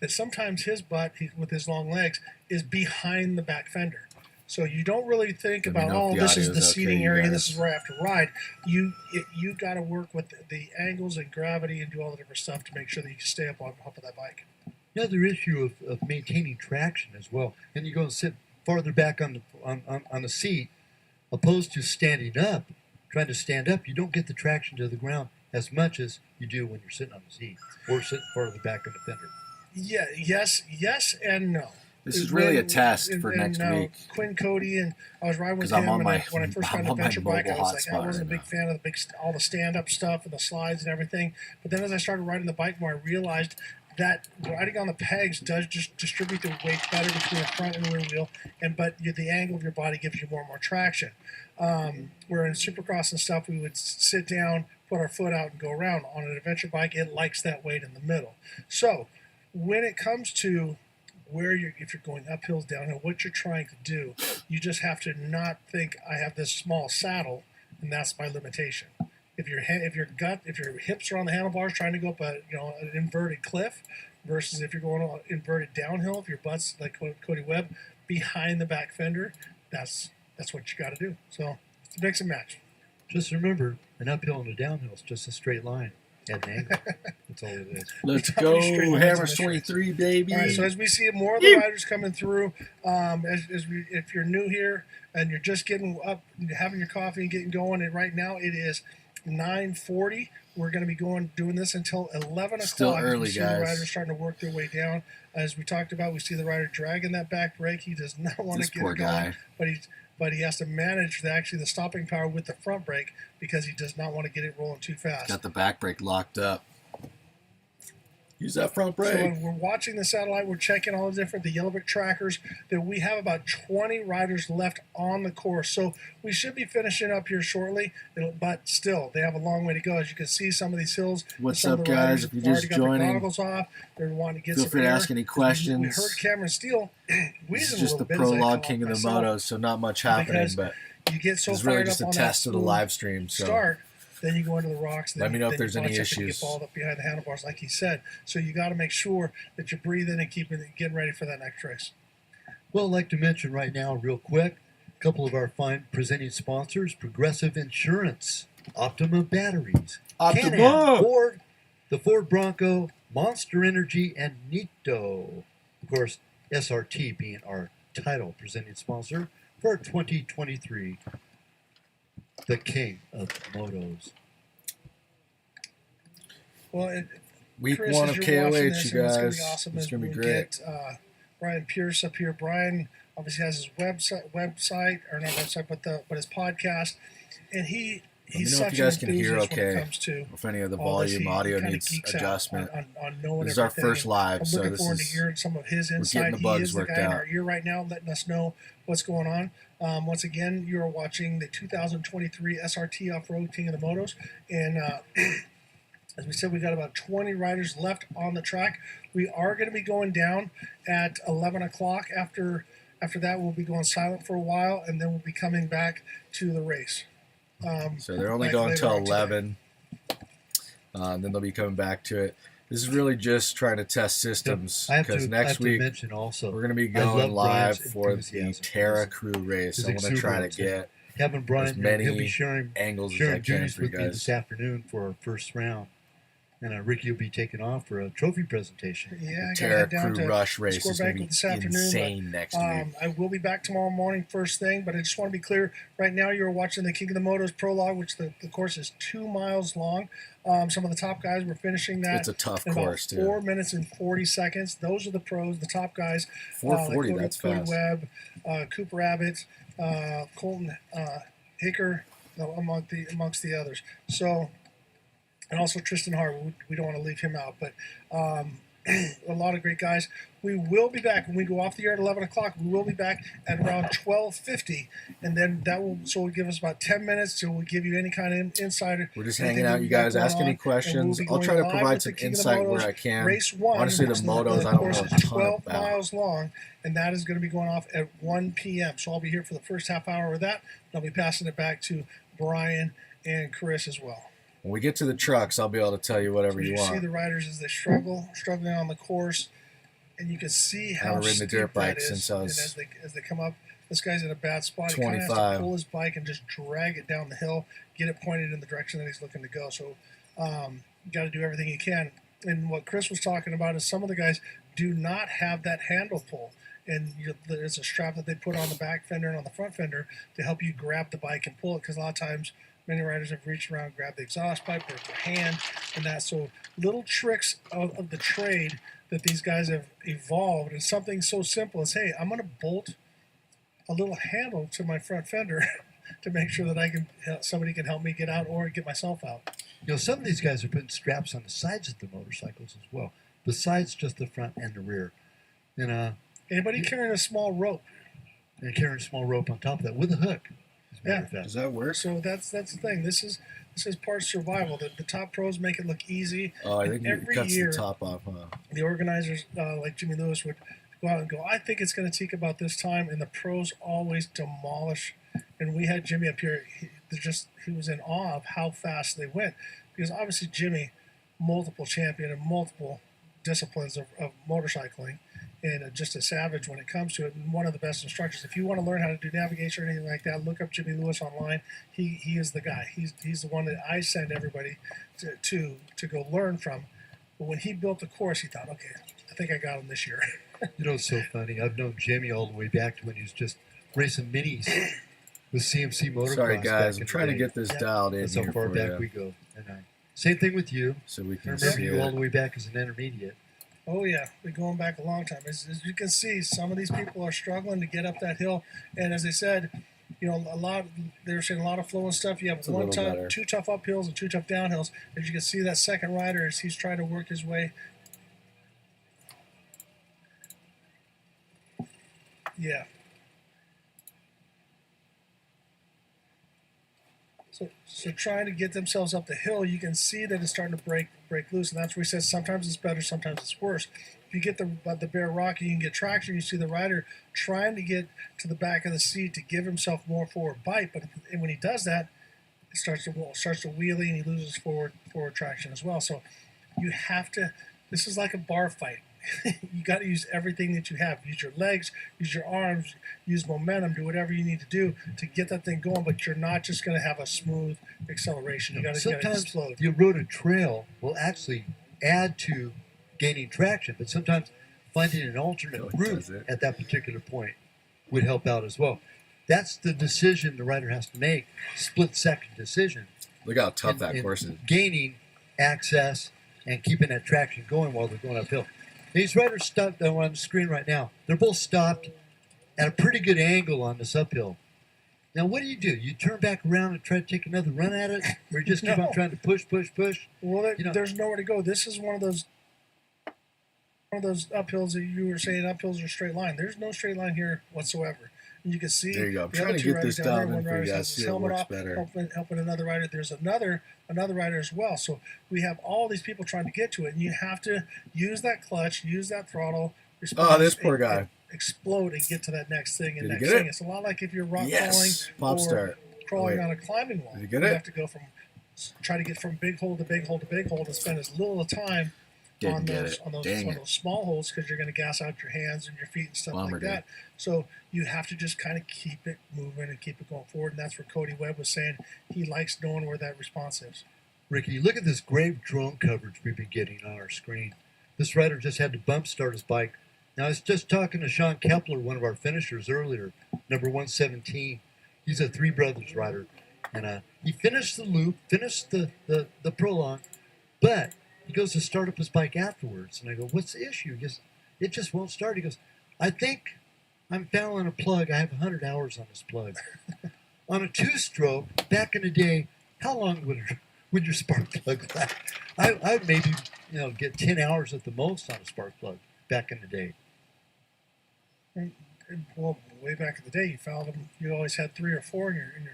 That sometimes his butt, with his long legs, is behind the back fender. So you don't really think Let me about, know if the this is audio's the okay, seating you area, guys. this is where I have to ride. You got to work with the angles and gravity and do all the different stuff to make sure that you can stay up on top of that bike. Another issue of maintaining traction as well, and you go and sit farther back on the seat, opposed to standing up. Trying to stand up, you don't get the traction to the ground as much as you do when you're sitting on the seat or sitting farther back on the fender. Yeah, yes, and no. This is really a test for next week. Quinn Cody and I was riding with 'Cause I'm him on my- when I first got I'm an on my adventure bike. I mobile was like, I hotspot wasn't a right big fan of all the stand-up stuff and the slides and everything. But then as I started riding the bike more, I realized that riding on the pegs does just distribute the weight better between the front and the rear wheel, but the angle of your body gives you more and more traction. Where in Supercross and stuff, we would sit down, put our foot out, and go around. On an adventure bike, it likes that weight in the middle. So when it comes to if you're going uphills, downhill, what you're trying to do, you just have to not think I have this small saddle and that's my limitation. if your hips are on the handlebars trying to go up an inverted cliff, versus if you're going on inverted downhill, if your butt's like Cody Webb behind the back fender, that's what you got to do. So it's a mix and match. Just remember, an uphill and a downhill is just a straight line at an angle. That's all it is. Let's How many straight go, lines in Hammers this race? 23, baby. All right, so as we see more of the riders coming through, if you're new here and you're just getting up, having your coffee and getting going, and right now it is 9:40. We're going to be doing this until 11 o'clock. Still early, we see guys. the riders starting to work their way down. As we talked about, we see the rider dragging that back brake. He does not want This to get poor it going, guy. but he has to manage the stopping power with the front brake because he does not want to get it rolling too fast. Got the back brake locked up. Use that front So brake. when we're watching the satellite, we're checking all the yellow brick trackers, that we have about 20 riders left on the course. So we should be finishing up here shortly, but still, they have a long way to go. As you can see, some of these hills. What's some up, of the guys? riders If you're have just already got their joining, goggles off. They're wanting to get feel some free to air. ask any We questions. heard Cameron Steele This wheezing is a just little the bit as I prologue come King of off the myself, Motos, so not much happening, because but you get so it's really fired just up a on test that of the smooth live stream. So start, then you go into the rocks. Let me know if then there's you any bunch up and you issues. get balled up behind the handlebars, like he said. So you got to make sure that you're breathing and getting ready for that next race. Well, I'd like to mention right now, real quick, a couple of our fine presenting sponsors: Progressive Insurance, Optima Batteries, Optima! Can-Am, Ford, the Ford Bronco, Monster Energy, and Nito. Of course, SRT being our title presenting sponsor for 2023, the King of Motos. Well, week Chris, one as of you're watching KOH, this, you and it's gonna guys. be awesome It's as going to be we great. Get Brian Pierce up here. Brian obviously has his website, or not website, but his podcast, and he's Let me know such if you guys an can hear enthusiast when it okay. comes to If any of the all this. volume, He audio kinda needs geeks out adjustment. on knowing This is our everything, first and live, I'm so looking this forward to is hearing some of his getting insight. the He bugs is the worked guy in out. our ear right now, letting us know what's going on. Once again, you are watching the 2023 SRT Off-Road King of the Motos, and as we said, we got about 20 riders left on the track. We are going to be going down at 11 o'clock. After that, we'll be going silent for a while, and then we'll be coming back to the race. So they're only Like going later till on today. 11. Then they'll be coming back to it. This is really just trying to test systems, I have because to next week mention also, we're going to be I love going live Brian's for the enthusiasm. Terra Crew race. His I want to try to exuberance. get having Brian as here, he'll be many sharing angles as I can duties for you with me this guys. afternoon for our first round. And Ricky will be taking off for a trophy presentation. Yeah, I got to Terra head down Crew to Rush race score is going banquet to this be afternoon, insane next week. I will be back tomorrow morning first thing, but I just want to be clear. Right now, you're watching the King of the Motos prologue, which the course is 2 miles long. Some of the top guys were finishing that It's a tough in about course, too. 4 minutes and 40 seconds. Those are the pros, the top guys. 440, like that's Cody fast. Webb, Cooper Abbott, Colton Hicker, amongst the others. So, and also Tristan Hart. We don't want to leave him out, but a lot of great guys. We will be back when we go off the air at 11 o'clock. We will be back at around 12:50, and then that will give us about 10 minutes to give you any kind of insider. We're just anything hanging out. that we You got guys going ask on, any and questions. we'll be I'll try going to live provide with some the King of the insight where Motos. I can. Race 1, Honestly, the which motos, I don't course know a is ton 12 about. miles long, and that is going to be going off at 1 p.m. So I'll be here for the first half hour of that. I'll be passing it back to Brian and Chris as well. When we get to the trucks, I'll be able to tell you whatever So you you see want. the riders as they struggling on the course, and you can see I how haven't ridden a steep dirt bike that is. since I was And as they come up, this guy's in a bad spot. He kind of has 25. to pull his bike and just drag it down the hill, get it pointed in the direction that he's looking to go. So you got to do everything you can. And what Chris was talking about is some of the guys do not have that handle pull. And there's a strap that they put on the back fender and on the front fender to help you grab the bike and pull it, because a lot of times many riders have reached around, grabbed the exhaust pipe or their hand and that. So little tricks of the trade that these guys have evolved, and something so simple as, hey, I'm going to bolt a little handle to my front fender to make sure that somebody can help me get out or get myself out. You know, some of these guys are putting straps on the sides of the motorcycles as well, besides just the front and the rear. And Anybody carrying a small rope? and carrying a small rope on top of that with a hook. As a matter of fact. Does that work? So that's the thing. This is part survival. The top pros make it look easy. Oh, I And think it every cuts year, the top off, huh? the organizers, like Jimmy Lewis, would go out and go, I think it's going to take about this time, and the pros always demolish. And we had Jimmy up here. he was in awe of how fast they went, because obviously Jimmy, multiple champion in multiple disciplines of motorcycling, and just a savage when it comes to it, and one of the best instructors. If you want to learn how to do navigation or anything like that, look up Jimmy Lewis online. He is the guy. He's the one that I send everybody to go learn from. But when he built the course, he thought, okay, I think I got him this year. You know, it's so funny. I've known Jimmy all the way back to when he was just racing minis with CMC Motocross. Sorry, back guys. in I'm the trying to day. get this dialed in That's how here far for back you, we go. And same thing with you. so we I can remember see you all it. the way back as an intermediate. Oh yeah, we're going back a long time. As you can see, some of these people are struggling to get up that hill, and as I said, you know, they're seeing a lot of flow and stuff. You have It's a little better. two tough uphills and two tough downhills. As you can see, that second rider, as he's trying to work his way. Yeah. So trying to get themselves up the hill, you can see that it's starting to break loose, and that's where he says sometimes it's better, sometimes it's worse. If you get the bare rock, you can get traction. You see the rider trying to get to the back of the seat to give himself more forward bite, but when he does that, it starts to wheelie, and he loses forward traction as well. So you have to. This is like a bar fight. You got to use everything that you have. Use your legs, use your arms, use momentum, do whatever you need to do to get that thing going. But you're not just going to have a smooth acceleration. You got to Sometimes explode. the eroded trail will actually add to gaining traction, but sometimes finding an alternate Oh, it route does it. at that particular point would help out as well. That's the decision the rider has to make, split-second decision. Look how tough in- that in course is. Gaining access and keeping that traction going while they're going uphill. These riders stopped that are on the screen right now. They're both stopped at a pretty good angle on this uphill. Now, what do? You turn back around and try to take another run at it, or you just keep No. on trying to push? Well, You know- there's nowhere to go. This is one of those uphills that you were saying. Uphills are straight line. There's no straight line here whatsoever. And you can see. There you go. I'm the trying other to two get this riders down there, dialed in one for you rider guys, has see his it helmet works off, better. helping another rider. There's another rider as well. So we have all these people trying to get to it, and you have to use that clutch, use that throttle. Oh, this response, poor and- guy. and explode and get to that next thing and Did he next get it? thing. It's a lot like if you're rock Yes. crawling Pop or start. crawling Wait. on a climbing wall. Did you get You it? have to go try to get from big hole to big hole to big hole, and spend as little time Didn't on get those it. on those Dang on it. those small holes, because you're going to gas out your hands and your feet and stuff Bummer, like that. So you have to just kind of keep it moving and keep it going forward, and that's where Cody Webb was saying he likes knowing where that response is. Ricky, look at this great drone coverage we've been getting on our screen. This rider just had to bump start his bike. Now, I was just talking to Sean Kepler, one of our finishers earlier, number 117. He's a Three Brothers rider. And he finished the loop, finished the prolong, but he goes to start up his bike afterwards. And I go, what's the issue? He goes, it just won't start. He goes, I think I'm fouling a plug. I have 100 hours on this plug. On a two-stroke, back in the day, how long would your spark plug last? I'd maybe get 10 hours at the most on a spark plug back in the day. Well, way back in the day, you found them. You always had 3 or 4 in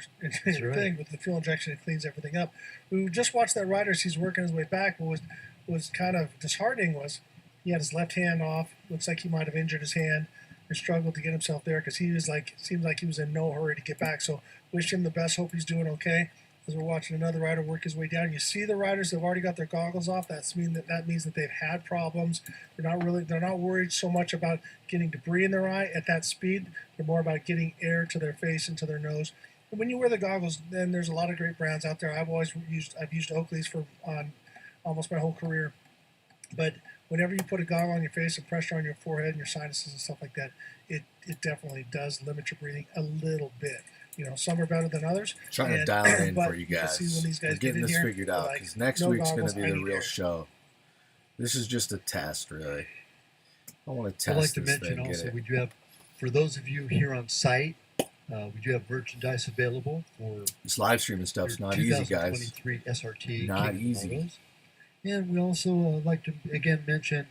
That's your right. thing. With the fuel injection, it cleans everything up. We just watched that rider as he's working his way back. What was kind of disheartening was he had his left hand off. Looks like he might have injured his hand and struggled to get himself there, because he was seemed like he was in no hurry to get back. So wish him the best. Hope he's doing okay. As we're watching another rider work his way down, you see the riders that have already got their goggles off. That means that they've had problems. They're not worried so much about getting debris in their eye at that speed. They're more about getting air to their face and to their nose. And when you wear the goggles, then there's a lot of great brands out there. I've used Oakley's on almost my whole career. But whenever you put a goggle on your face and pressure on your forehead and your sinuses and stuff like that, it definitely does limit your breathing a little bit. Some are better than others. Trying to And- dial it in but for you can guys. see when these guys We're getting get in this here, figured they're out, like, because next "No week's going goggles, to be I the need real air." show. This is just a test, really. I want to I'd test like to this mention thing, also, get we it. do have, for those of you here on site, we do have merchandise available for This live streaming stuff's your not easy, guys. 2023 SRT. Not King easy. Motos. And we also like to again mention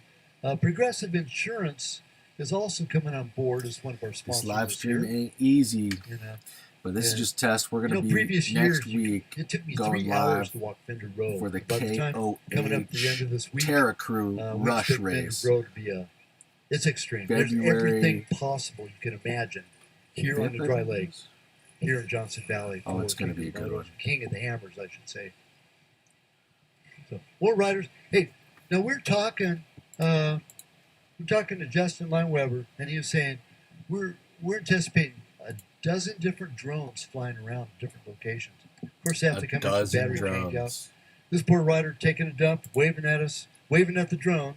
Progressive Insurance is also coming on board as one of our sponsors. This live this stream year. ain't easy, You know, but this is Yeah. just test. We're going to be previous next years, week it took me going 3 hours live to walk Fender Road. for the By the time coming up to the end of KOH this week, Terra Crew we Rush expect Fender race. Road to be it's extreme. There's February- everything possible you can imagine here on the dry lake. here in Johnson Valley. Oh, it's for gonna King be of a good Motos, one. King of the Hammers, I should say. So, more riders. Hey, now we're talking to Justin Lineweber, and he was saying we're anticipating a dozen different drones flying around in different locations. Of course, they have to A come in for dozen battery change out. drones. This poor rider taking a dump, waving at us, waving at the drone,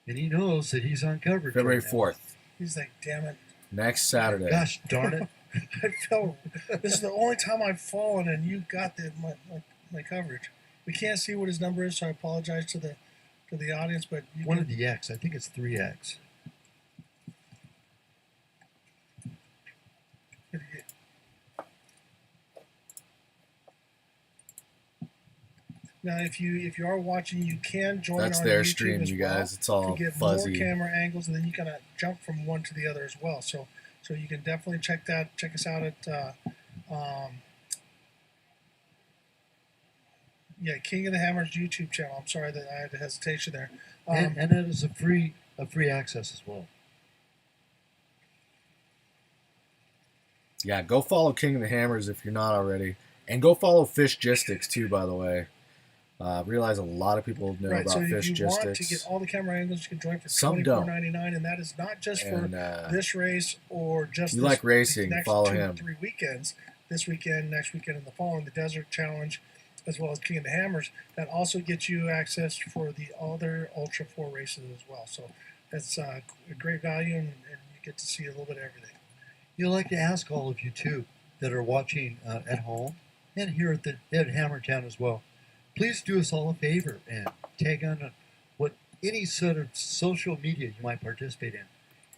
and he knows that he's on coverage. February right now. 4th, He's like, damn it. next Saturday. Gosh darn it! I fell. This is the only time I've fallen, and you got my coverage. We can't see what his number is, so I apologize to the audience. But you One can, of the X, I think it's 3X. now, if you are watching, you can join That's on their YouTube stream, as you well guys. It's all to get fuzzy. more camera angles, and then you kind of jump from one to the other as well. So you can definitely check us out at King of the Hammers YouTube channel. I'm sorry that I had a hesitation there. And that is a free access as well. Yeah, go follow King of the Hammers if you're not already. And go follow Fishgistics too, by the way. Realize a lot of people know Right, about so if you want to Fishgistics. get all the camera angles, you can join for Some don't. $24.99, and that is not just And, for this race or just you this, like racing, these next follow 2 him. 3 weekends. This weekend, next weekend, and the following, the Desert Challenge, as well as King of the Hammers. That also gets you access for the other Ultra 4 races as well. So that's a great value, and you get to see a little bit of everything. You'd like to ask all of you too that are watching at home and here at Hammertown as well. Please do us all a favor and tag on what any sort of social media you might participate in,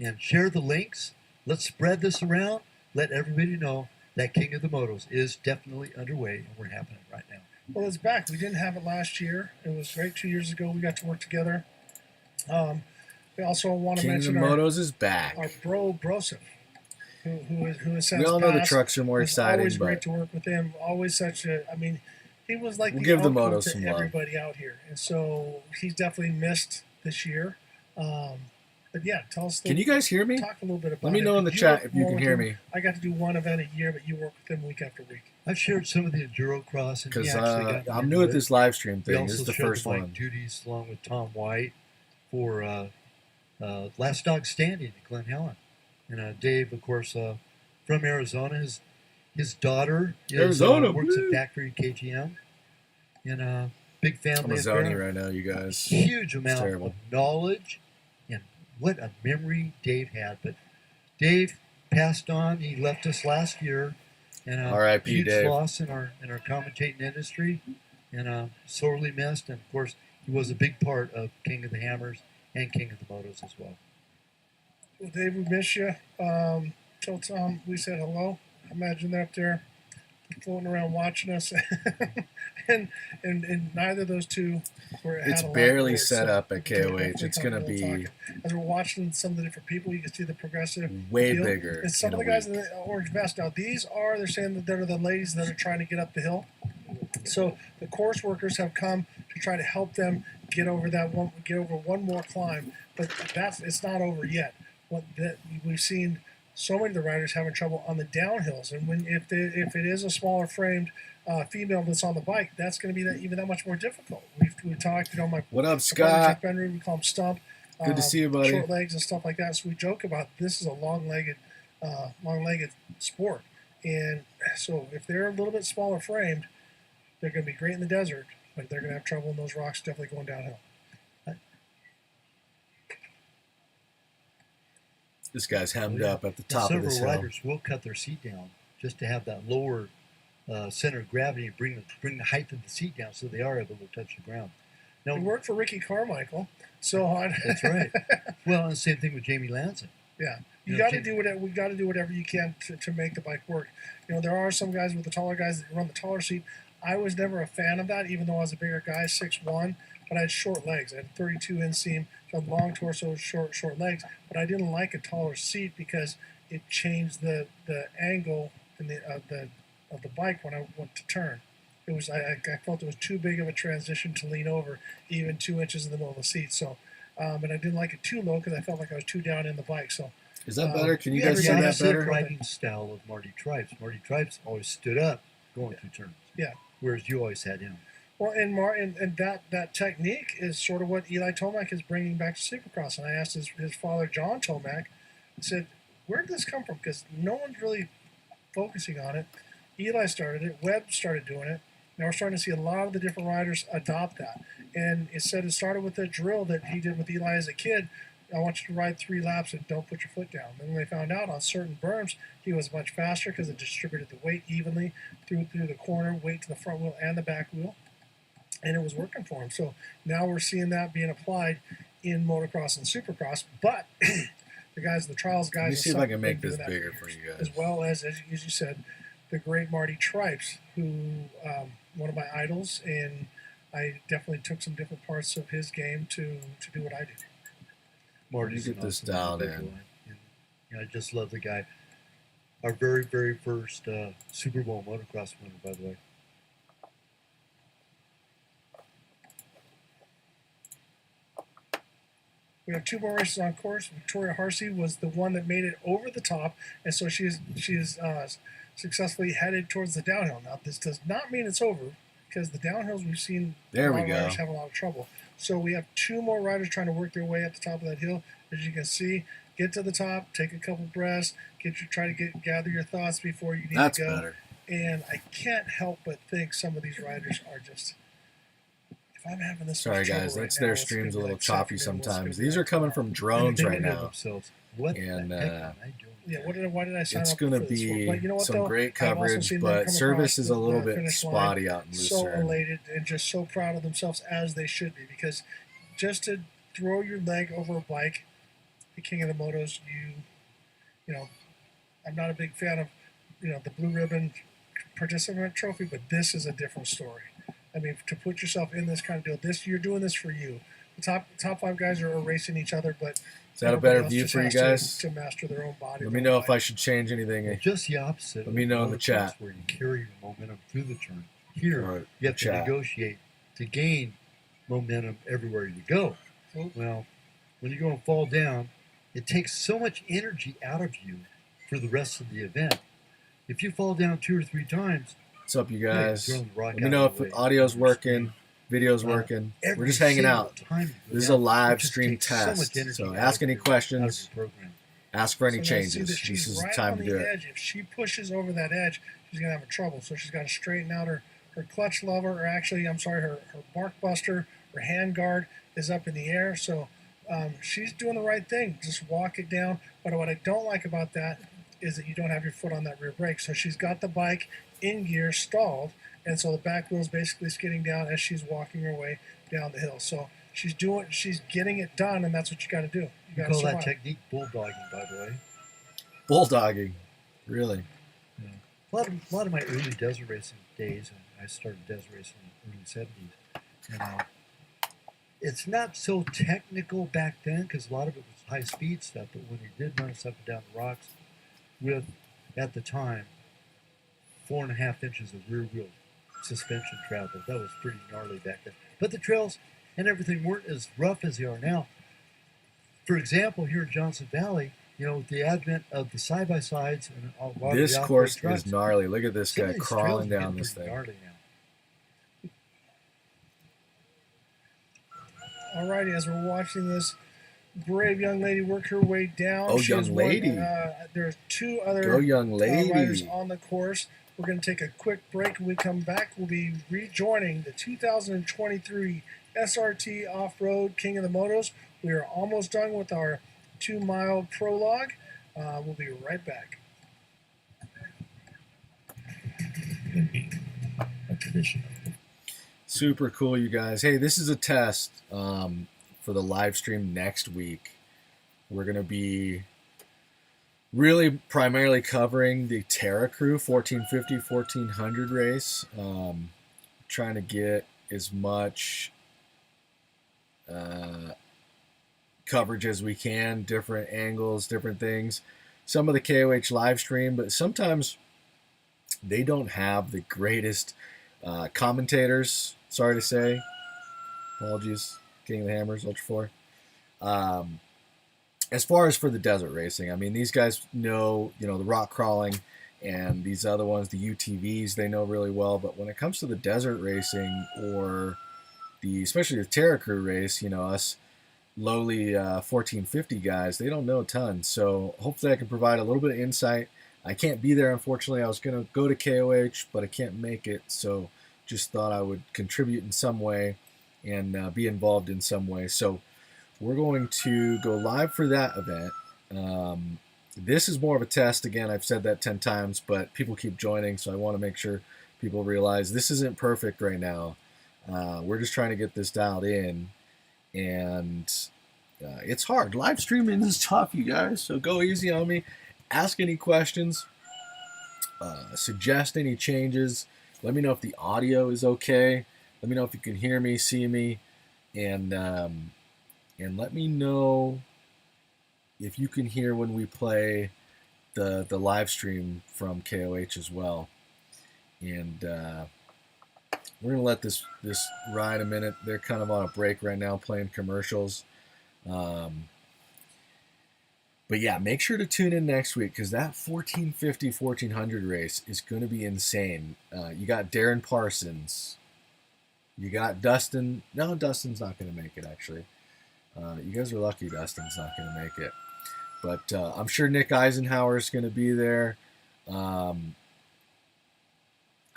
and share the links. Let's spread this around. Let everybody know that King of the Motos is definitely underway, and we're having it right now. Well, it's back. We didn't have it last year. It was great 2 years ago. We got to work together. We also want to King of the mention Motos is back. our bro Broseph, who has since We all know the passed. trucks are more It was exciting, always great but to work with him. Always such a. I mean, he was like we'll the give the uncle Motos to some love. everybody out here, and so he's definitely missed this year. But yeah, tell us. can you guys hear me? talk a little bit about Let me it? know in the You chat work if you more can with hear him. me. I got to do one event a year, but you work with him week after week. I've shared some of the enduro cross, and he Because actually got I'm into new at it. this live stream We thing. also This is the shared first the bike one. duties along with Tom White for Last Dog Standing in Glen Helen. And Dave, of course, from Arizona. His daughter Arizona, works woo! at Factory KTM. And big family. I'm a up zonie there. right now, you guys. Huge amount terrible. of knowledge, and what a memory Dave had. But Dave passed on. He left us last year, and R.I.P. huge Dave. loss in our commentating industry, and sorely missed. And of course, he was a big part of King of the Hammers and King of the Motos as well. Well, Dave, we miss you. Tell Tom we said hello. I imagine they're up there floating around watching us, and neither of those two were. It's had a lot barely of words, set so up at we can KOH. definitely It's talk going a to little be talk. As we're watching some of the different people, you can see the progressive way field. bigger. And some in of a the guys in week. the orange vest. Now they're saying that they're the ladies that are trying to get up the hill. So the course workers have come to try to help them get over one more climb, but it's not over yet. We've seen so many of the riders having trouble on the downhills, and if it is a smaller framed female that's on the bike, that's going to be even that much more difficult. We've talked, my What up, my brother Scott? Jeff Benry, we call him Stump. Good to see you, buddy. Short legs and stuff like that. So we joke about this is a long-legged sport, and so if they're a little bit smaller framed, they're going to be great in the desert, but they're going to have trouble in those rocks, definitely going downhill. This guy's hemmed Oh, yeah. up at the top of Several this hill. riders will cut their seat down just to have that lower center of gravity and bring the height of the seat down so they are able to touch the ground. Now, We worked for Ricky Carmichael, so that's right. Well, and the same thing with Jamie Lanson. Yeah, You you know, got to Jim- do whatever. We got to do whatever you can to make the bike work. There are some guys with the taller guys that run the taller seat. I was never a fan of that, even though I was a bigger guy, 6'1", but I had short legs. I had 32 inseam, so I had long torso, short legs. But I didn't like a taller seat because it changed the angle in of the bike when I went to turn. It was I felt it was too big of a transition to lean over, even 2 inches in the middle of the seat. So, and I didn't like it too low because I felt like I was too down in the bike. So, Is that better? Can you yeah, guys yeah, see yeah, that yeah. better? riding style of Marty Tripes. Marty Tripes always stood up going through turns. Yeah. Whereas you always had him. Well, and that technique is sort of what Eli Tomac is bringing back to Supercross. And I asked his father, John Tomac, I said, where did this come from? Because no one's really focusing on it. Eli started it. Webb started doing it. Now we're starting to see a lot of the different riders adopt that. And it started with a drill that he did with Eli as a kid. I want you to ride 3 laps and don't put your foot down. Then they found out on certain berms he was much faster because it distributed the weight evenly through the corner, weight to the front wheel and the back wheel, and it was working for him. So now we're seeing that being applied in motocross and supercross. But the trials guys, Let me and see if stuff I can have make been this doing that bigger for for years. you guys. As well as you said, the great Marty Tripes, who one of my idols, and I definitely took some different parts of his game to do what I do. Marty's get an this awesome dialed individual, in. and I just love the guy. Our very, very first Super Bowl motocross winner, by the way. We have 2 more races on course. Victoria Harsey was the one that made it over the top, and so she is successfully headed towards the downhill. Now, this does not mean it's over, because the downhills we've seen There a we lot of go. riders have a lot of trouble. So we have 2 more riders trying to work their way up the top of that hill. As you can see, get to the top, take a couple breaths, gather your thoughts before you need That's to go. better. And I can't help but think some of these riders are just. If I'm having this Sorry much trouble guys, right that's now, their what's it stream's a gonna be little like choppy Saturday? What's it sometimes. gonna be These are like coming tomorrow? from drones They right know now. themselves. What And, the heck am I doing? Yeah, why did I sign It's up going to for this for? be But you know what, some though? great I've also coverage, seen them but come service across is a little the bit finish line spotty out in so Lucerne. elated and just so proud of themselves, as they should be, because just to throw your leg over a bike, the king of the motos, you know, I'm not a big fan of, the blue ribbon participant trophy, but this is a different story. I mean, to put yourself in this kind of deal, you're doing this for you. The top 5 guys are racing each other, but Is that a everybody better else view just for you has guys? to master their own body. Let me their know own if I bike. should change anything. Well, just the opposite. Let me know in the motocross, chat. Where you carry your momentum through the turn. Here, Or you have to chat. negotiate to gain momentum everywhere you go. Well, when you go and fall down, it takes so much energy out of you for the rest of the event. If you fall down 2 or 3 times, What's up, you you're guys? throwing the rock Let me out know of if the way. audio's working, video's Uh, working. We're Every just hanging single out. time you go This is down, a live it just stream takes so much test. energy So out ask of any your- questions. out of your program. Ask for any So now you see changes. that This she's is the right time on to do the it. edge. If she pushes over that edge, she's gonna have trouble. So she's got to straighten out her clutch lever, or actually, I'm sorry, her bark buster, her hand guard is up in the air. So she's doing the right thing. Just walk it down. But what I don't like about that is that you don't have your foot on that rear brake. So she's got the bike in gear, stalled, and so the back wheel is basically skidding down as she's walking her way down the hill. So she's getting it done, and that's what you got to do. You We got to call that survive. technique bulldogging, by the way. Bulldogging. Really? A lot of my early desert racing days, and I started desert racing in the early 70s, and it's not so technical back then because a lot of it was high speed stuff, but when you did run us up and down the rocks with, at the time, 4.5 inches of rear wheel suspension travel, that was pretty gnarly back then. But the trails and everything weren't as rough as they are now. For example, here in Johnson Valley, with the advent of the side-by-sides and a lot This of the course off-road is trucks, gnarly. Look at this some guy of these crawling trails are down getting this pretty thing. gnarly now. Alrighty, as we're watching this brave young lady work her way down. Oh, she young is lady. There's 2 other Go, young riders lady. on the course. We're going to take a quick break. When we come back, we'll be rejoining the 2023 SRT Off-Road King of the Motos. We are almost done with our 2-mile prologue. We'll be right back. A tradition. Super cool, you guys. Hey, this is a test for the live stream next week. We're going to be really primarily covering the Terra Crew 1450, 1400 race. Trying to get as much coverage as we can, different angles, different things. Some of the KOH live stream, but sometimes they don't have the greatest commentators. Sorry to say. Apologies, King of the Hammers, Ultra 4. as far as for the desert racing, I mean, these guys know, the rock crawling and these other ones, the UTVs, they know really well. But when it comes to the desert racing or especially the Terra Crew race, us lowly 1450 guys, they don't know a ton. So hopefully I can provide a little bit of insight. I can't be there, unfortunately. I was going to go to KOH, but I can't make it. So just thought I would contribute in some way and be involved in some way. So we're going to go live for that event. This is more of a test. Again, I've said that 10 times, but people keep joining, so I want to make sure people realize this isn't perfect right now. We're just trying to get this dialed in, and it's hard. Live streaming is tough, you guys, so go easy on me. Ask any questions. Suggest any changes. Let me know if the audio is okay. Let me know if you can hear me, see me, and let me know if you can hear when we play the live stream from KOH as well. And we're gonna let this ride a minute. They're kind of on a break right now, playing commercials. But yeah, make sure to tune in next week because that 1450, 1400 race is going to be insane. You got Darren Parsons. You got Dustin. No, Dustin's not going to make it, actually. You guys are lucky Dustin's not going to make it. But I'm sure Nick Eisenhower is going to be there. I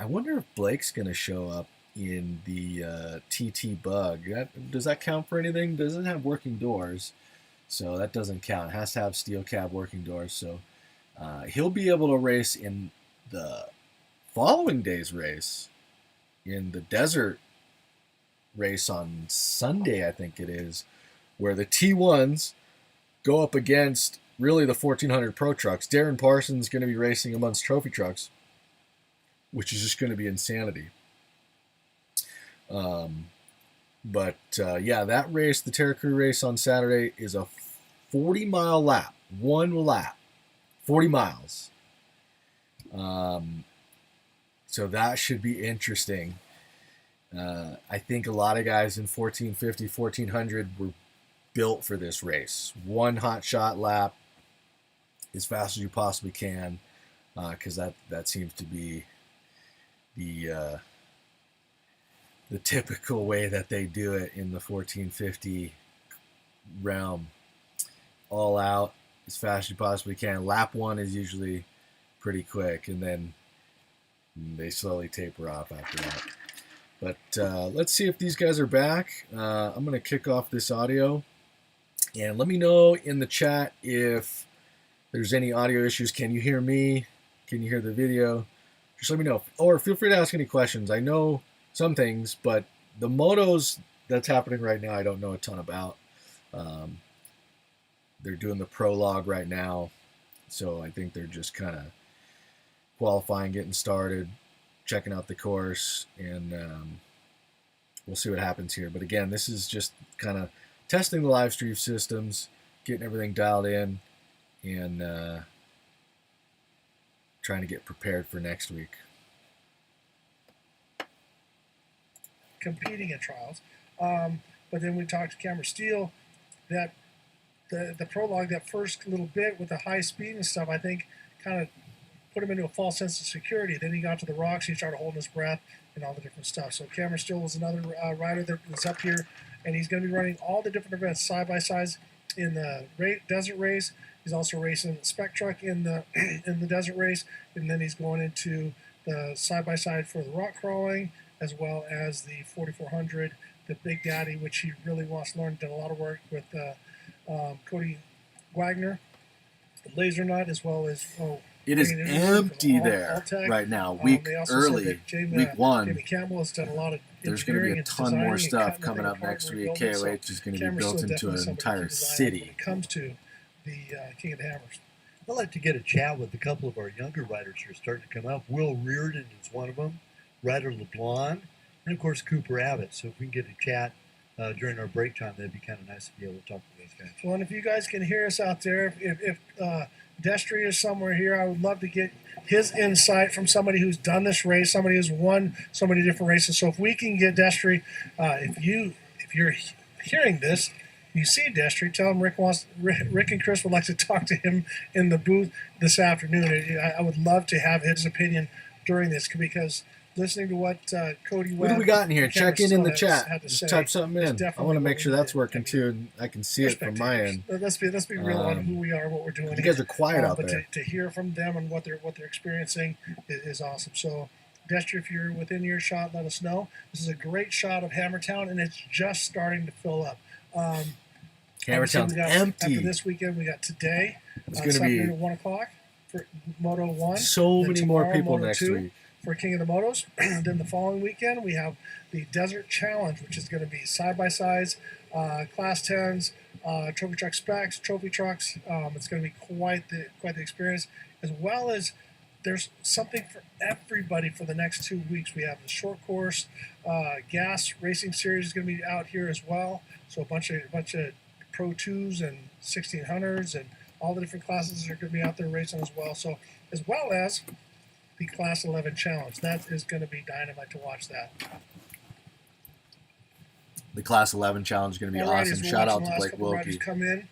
wonder if Blake's going to show up in the TT Bug. Does that count for anything? Doesn't have working doors, so that doesn't count. It has to have steel cab working doors. So he'll be able to race in the following day's race, in the desert race on Sunday, I think it is, where the T1s go up against really the 1400 Pro trucks. Darren Parsons is going to be racing amongst trophy trucks, which is just going to be insanity. But that race, the Terra Crew race on Saturday, is a 40-mile lap. One lap. 40 miles. So that should be interesting. I think a lot of guys in 1450, 1400 were built for this race. One hot shot lap as fast as you possibly can, because that seems to be the typical way that they do it in the 1450 realm. All out as fast as you possibly can. Lap one is usually pretty quick, and then they slowly taper off after that. But let's see if these guys are back. I'm going to kick off this audio. And let me know in the chat if there's any audio issues. Can you hear me? Can you hear the video? Just let me know. Or feel free to ask any questions. I know some things, but the motos that's happening right now, I don't know a ton about. They're doing the prologue right now. So I think they're just kind of qualifying, getting started, checking out the course, and we'll see what happens here. But again, this is just kind of testing the live stream systems, getting everything dialed in, and trying to get prepared for next week. Competing at trials. But then we talked to Cameron Steele that the prologue, that first little bit with the high speed and stuff, I think kind of put him into a false sense of security. Then he got to the rocks, he started holding his breath and all the different stuff. So Cameron Steele was another rider that was up here, and he's going to be running all the different events side by side in the desert race. He's also racing the spec truck in the in the desert race, and then he's going into the side by side for the rock crawling, as well as the 4400, the Big Daddy, which he really wants to learn. Did a lot of work with Cody Wagner, the Laser Nut, as well as it is empty there right now. Week early, week one. Jamie Campbell has done a lot of. There's going to be a ton more stuff coming up next week. KOH is going to be built into an entire city. When it comes to the King of the Hammers. I'd like to get a chat with a couple of our younger riders who are starting to come up. Will Reardon is one of them, Ryder LeBlanc, and of course Cooper Abbott. So if we can get a chat during our break time, that'd be kind of nice to be able to talk to those guys. Well, and if you guys can hear us out there, if Destry is somewhere here, I would love to get his insight from somebody who's done this race, somebody who's won so many different races. So if we can get Destry, if you're hearing this, you see Destry, tell him Rick and Chris would like to talk to him in the booth this afternoon. I would love to have his opinion during this, because listening to what Cody What do Webb we got in here? and Check Cameron in the Still chat. had to Just say type something is in. I definitely want to what make we sure that's need. working I mean, too, and I can see it from my end. Let's be real on who we are, what we're doing. You guys are quiet out but there. to hear from them and what they're experiencing is awesome. So, Destry, if you're within earshot, let us know. This is a great shot of Hammertown, and it's just starting to fill up. Hammertown's Obviously, empty. After this weekend, we got today. It's going to Saturday be at 1 o'clock for Moto 1. so Then many more tomorrow, people Moto next 2 week. for King of the Motos. Then the following weekend, we have the Desert Challenge, which is going to be side-by-sides, Class 10s, trophy truck specs, trophy trucks. It's going to be quite the experience, as well as there's something for everybody for the next 2 weeks. We have the short course gas racing series is going to be out here as well. So a bunch of Pro 2s and 1600s and all the different classes are going to be out there racing as well. So, as well as the Class 11 Challenge. That is going to be dynamite to watch that. The Class 11 Challenge is going to be Alrighty, awesome. as we're Shout watching out the to last Blake couple riders Wilkie. come in.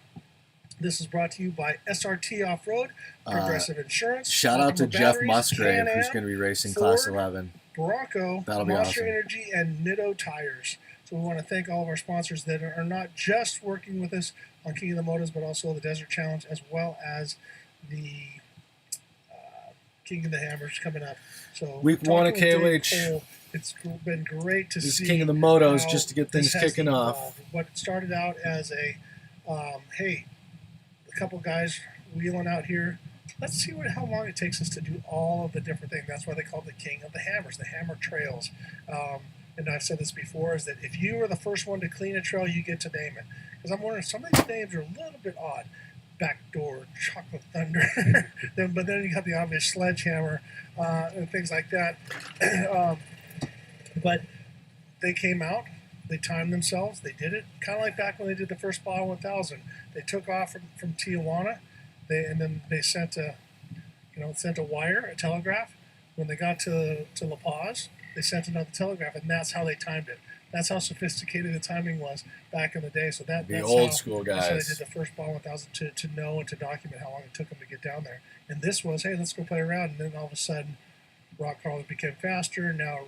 This is brought to you by SRT Off-Road, Progressive Insurance. Shout out to Optimal Jeff Batteries, Musgrave, Can-Am, who's going to be racing Ford, Class 11. Bronco, That'll be Monster awesome. Energy, and Nitto Tires. So we want to thank all of our sponsors that are not just working with us on King of the Motos, but also the Desert Challenge, as well as the King of the Hammers coming up. So Week talking 1 of with Dave KOH. Cole, it's been great to This see is King of the Motos, how just to get this things has kicking off. evolved. What started out as a hey, a couple guys wheeling out here. Let's see how long it takes us to do all of the different things. That's why they call it the King of the Hammers, the Hammer Trails. And I've said this before, is that if you were the first one to clean a trail, you get to name it. Because I'm wondering, some of these names are a little bit odd. Backdoor, Chocolate Thunder. But then you got the obvious Sledgehammer and things like that. But they came out, they timed themselves, they did it. Kind of like back when they did the first Baja 1000. They took off from Tijuana, and then they sent a wire, a telegraph. When they got to La Paz, they sent another telegraph, and that's how they timed it. That's how sophisticated the timing was back in the day. So that's old school That's how they guys. did the first Baja 1000 to know and to document how long it took them to get down there. And this was, hey, let's go play around. And then all of a sudden, rock crawlers became faster. Now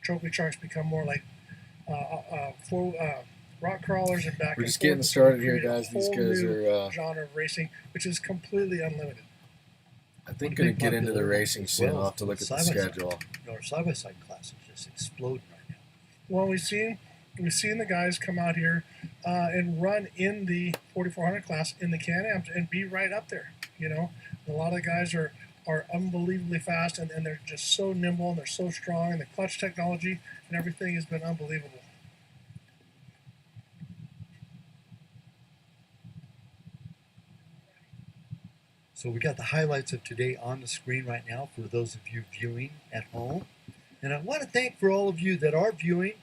trophy trucks become more like rock crawlers and back. We're and just forth. getting And so started they here, created a guys. These whole guys new are, genre of racing, which is completely unlimited. I think, What a going big to get into the popularity racing as soon. well I'll have to look at the side-by-side. schedule. Our side-by-side class is just exploding right now. Well, we've seen the guys come out here and run in the 4400 class in the Can-Am and be right up there. You know, a lot of the guys are unbelievably fast, and they're just so nimble and they're so strong, and the clutch technology and everything has been unbelievable. So we got the highlights of today on the screen right now for those of you viewing at home. And I want to thank for all of you that are viewing.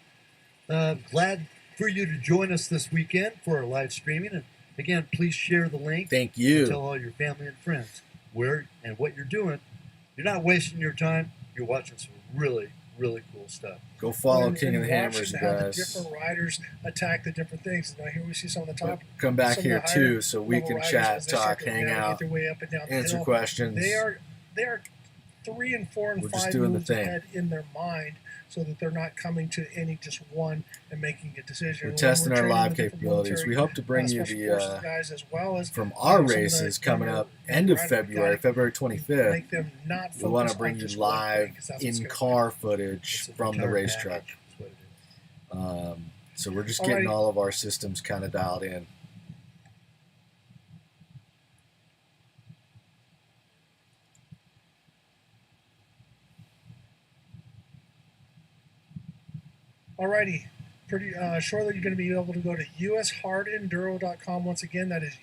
Glad for you to join us this weekend for our live streaming. And again, please share the link. Thank And you. tell all your family and friends where and what you're doing. You're not wasting your time. You're watching some really, really cool stuff. Go follow And King of the watching Hammers, how the guys. different riders attack the different things. Now here we see some of the top. Come back some of here the higher too, so we level can riders chat, as they start talk, to hang navigate out, their way up and down the answer hill. questions. They are 3 and 4 and We're just 5 doing the moves thing. ahead in their mind, so that they're not coming to any just one and making a decision. We're When testing our training live the different capabilities. military, We hope to bring you special forces the guys, as well as from our some of the races coming younger up end of riders. February, Gotta February 25th. make them not We want focus to bring on you just one live thing, 'cause that's what's in gonna car footage It's an from the entire racetrack. package, is what it is. So we're just getting Alrighty. all of our systems kind of dialed in. Alrighty, pretty shortly you're going to be able to go to ushardenduro.com. Once again, that is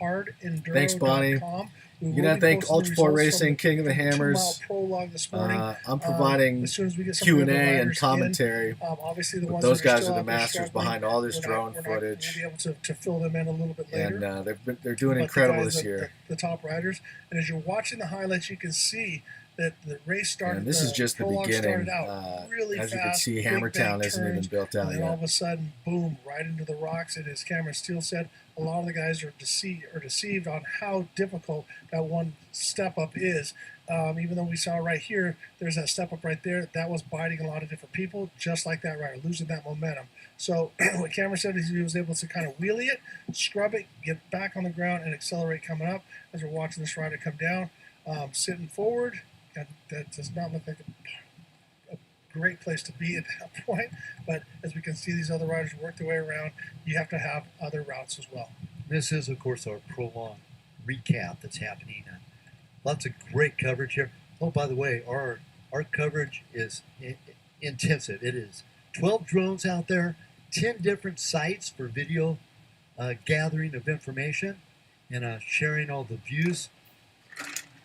hardenduro.com. We You will gotta be thank posting the Ultra results Racing, from King of the from 2 Hammers. mile prologue this morning. I'm providing as soon as we get some Q&A of the and riders commentary. in, obviously the But ones those that are guys still are the out there masters struggling, behind all this we'll drone be footage. able to fill them in a little bit later. And they're doing But incredible the guys, this year. the top riders, and as you're watching the highlights, you can see that the race started. And this is just the prologue beginning. started out really As fast. you can see, big Hammertown bank isn't even turns, built out and then all yet. of a sudden, boom, right into the rocks. And as Cameron Steele said, a lot of the guys are deceived on how difficult that one step up is. Even though we saw right here, there's that step up right there. That was biting a lot of different people, just like that rider, losing that momentum. So what Cameron said is he was able to kind of wheelie it, scrub it, get back on the ground, and accelerate coming up. As we're watching this rider come down, sitting forward, that does not look like a great place to be at that point. But as we can see these other riders work their way around, you have to have other routes as well. This is, of course, our prolonged recap that's happening. Lots of great coverage here. Oh, by the way, our coverage is intensive. It is 12 drones out there, 10 different sites for video gathering of information, and sharing all the views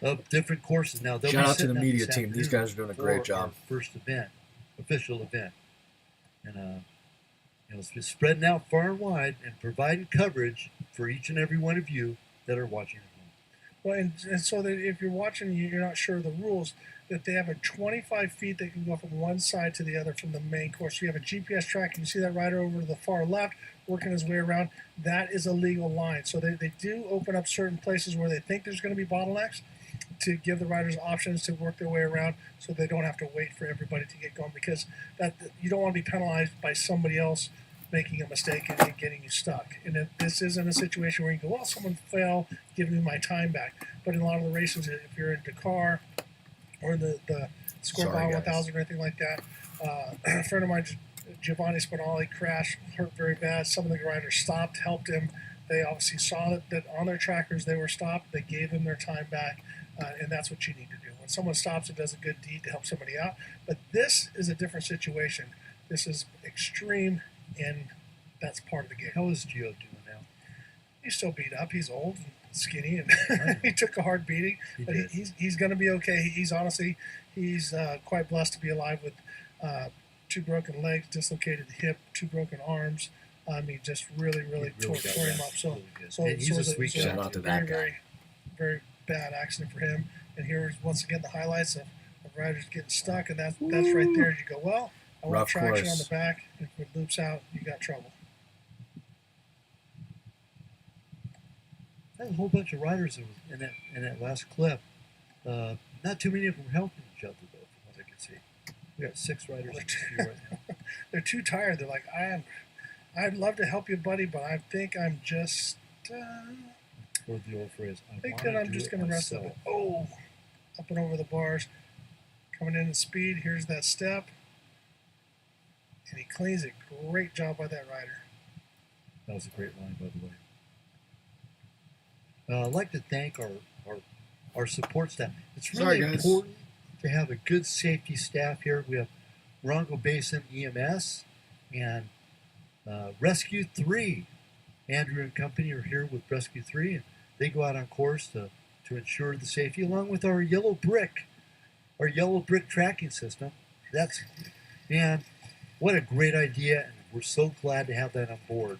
of different courses. Now, they'll Shout be out to the setting up media this team. These afternoon guys are doing a for great our job. First event, official event, and it's been spreading out far and wide and providing coverage for each and every one of you that are watching at home. Well, and so that if you're watching, you're not sure of the rules, that they have a 25 feet they can go from one side to the other from the main course. So you have a GPS track, and you see that rider over to the far left working his way around. That is a legal line. So they do open up certain places where they think there's going to be bottlenecks to give the riders options to work their way around, so they don't have to wait for everybody to get going, because that you don't want to be penalized by somebody else making a mistake and getting you stuck. And if this isn't a situation where you go, well, someone fell, give me my time back. But in a lot of the races, if you're in Dakar or the Scorebound 1000 or anything like that, a friend of mine, Giovanni Spinelli, crashed, hurt very bad. Some of the riders stopped, helped him. They obviously saw that on their trackers they were stopped. They gave him their time back, and that's what you need to do. When someone stops, it does a good deed to help somebody out. But this is a different situation. This is extreme, and that's part of the game. How is Gio doing now? He's still beat up. He's old and skinny, and he took a hard beating. But he's going to be okay. He's quite blessed to be alive with 2 broken legs, dislocated hip, 2 broken arms. He just really tore him up. So he's a sweet guy. Shout out to that guy. Very, very bad accident for him. And here's once again the highlights of riders getting stuck, and that's right there. You go, well, I want Rough traction course. on the back. If it loops out, you got trouble. There's a whole bunch of riders in that last clip. Not too many of them were helping each other, though, from what I can see. We got 6 riders in the queue right now. They're too tired. They're like, I'd love to help you, buddy, but I think I'm just. Or the old phrase, I think that I'm just going to rest up. Oh, up and over the bars, coming in at speed. Here's that step, and he cleans it. Great job by that rider. That was a great line, by the way. I'd like to thank our support staff. It's really important to have a good safety staff here. We have Morongo Basin EMS and Rescue 3. Andrew and company are here with Rescue 3, and they go out on course to ensure the safety, along with our yellow brick tracking system. And what a great idea, and we're so glad to have that on board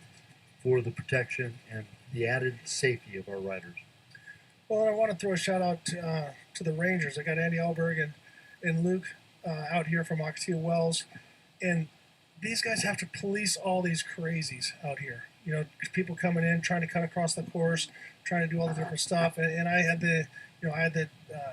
for the protection and the added safety of our riders. Well, I want to throw a shout out to the Rangers. I got Andy Alberg and Luke out here from Ocotillo Wells, and these guys have to police all these crazies out here. You know, people coming in, trying to cut across the course, trying to do all the different stuff. And I had the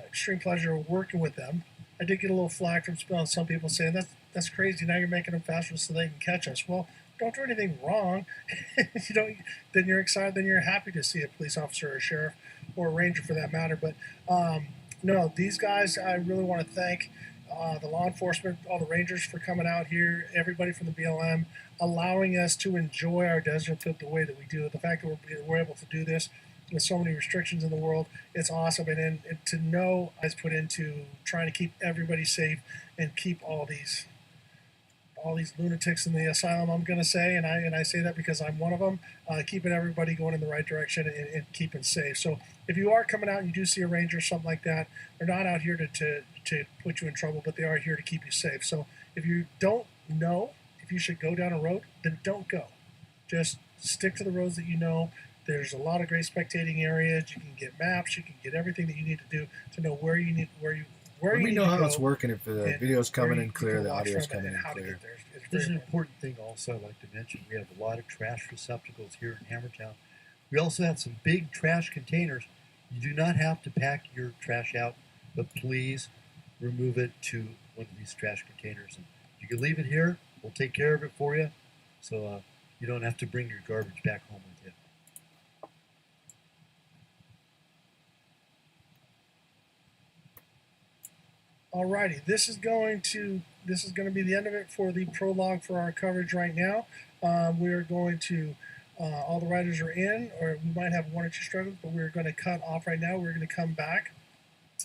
extreme pleasure of working with them. I did get a little flack from some people saying that's crazy. Now you're making them faster so they can catch us. Well, don't do anything wrong. Then you're excited. Then you're happy to see a police officer or a sheriff or a ranger for that matter. But no, these guys, I really want to thank the law enforcement, all the rangers for coming out here, everybody from the BLM, allowing us to enjoy our desert the way that we do. The fact that we're able to do this with so many restrictions in the world, it's awesome. And to know is put into trying to keep everybody safe and keep all these all these lunatics in the asylum, I'm going to say, and I say that because I'm one of them, keeping everybody going in the right direction and keeping safe. So if you are coming out and you do see a ranger or something like that, they're not out here to put you in trouble, but they are here to keep you safe. So if you don't know if you should go down a road, then don't go. Just stick to the roads that you know. There's a lot of great spectating areas. You can get maps. You can get everything that you need to do to know where you need Let you me need know to how go. it's working. If the And video's where coming you in can clear, the watch audio's from it coming and in how to clear. get there. It's There's very an important. important thing also I'd like to mention. We have a lot of trash receptacles here in Hammertown. We also have some big trash containers. You do not have to pack your trash out, but please remove it to one of these trash containers. And you can leave it here. We'll take care of it for you, so you don't have to bring your garbage back home with you. Alrighty, this is going to be the end of it for the prologue for our coverage right now. We are going to all the riders are in, or we might have one or two struggles, but we're going to cut off right now. We're going to come back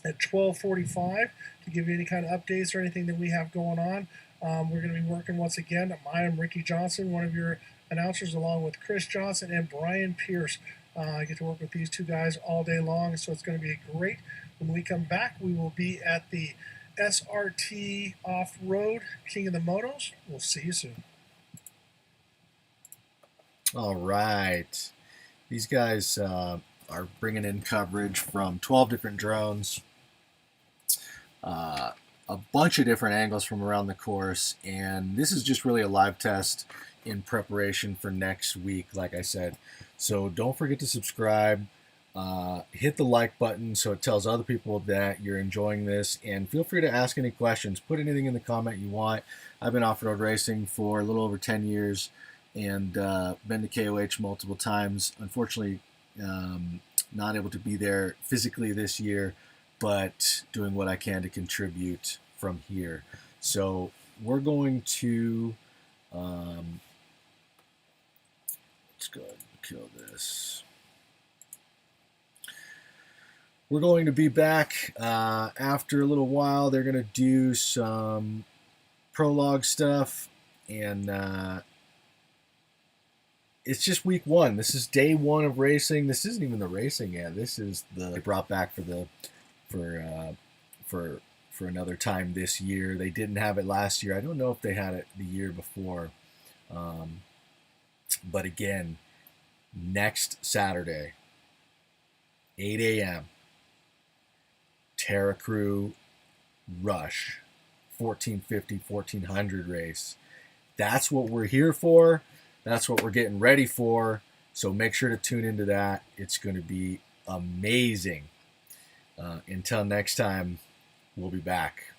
at 12:45 to give you any kind of updates or anything that we have going on. We're going to be working once again. I am Ricky Johnson, one of your announcers, along with Chris Johnson and Brian Pierce. I get to work with these two guys all day long, so it's going to be great. When we come back, we will be at the SRT Off-Road King of the Motos. We'll see you soon. All right. These guys are bringing in coverage from 12 different drones, a bunch of different angles from around the course, and this is just really a live test in preparation for next week, like I said. So don't forget to subscribe. Hit the like button so it tells other people that you're enjoying this, and feel free to ask any questions. Put anything in the comment you want. I've been off-road racing for a little over 10 years and been to KOH multiple times. Unfortunately, not able to be there physically this year, but doing what I can to contribute from here. So we're going to let's go ahead and kill this. We're going to be back after a little while. They're going to do some prologue stuff, and it's just week one. This is day one of racing. This isn't even the racing yet. This is the brought back for another time this year. They didn't have it last year. I don't know if they had it the year before, but again, next Saturday, 8 a.m. Terra Crew Rush 1450 1400 race. That's what we're here for. That's what we're getting ready for. So make sure to tune into that. It's going to be amazing. Until next time, we'll be back.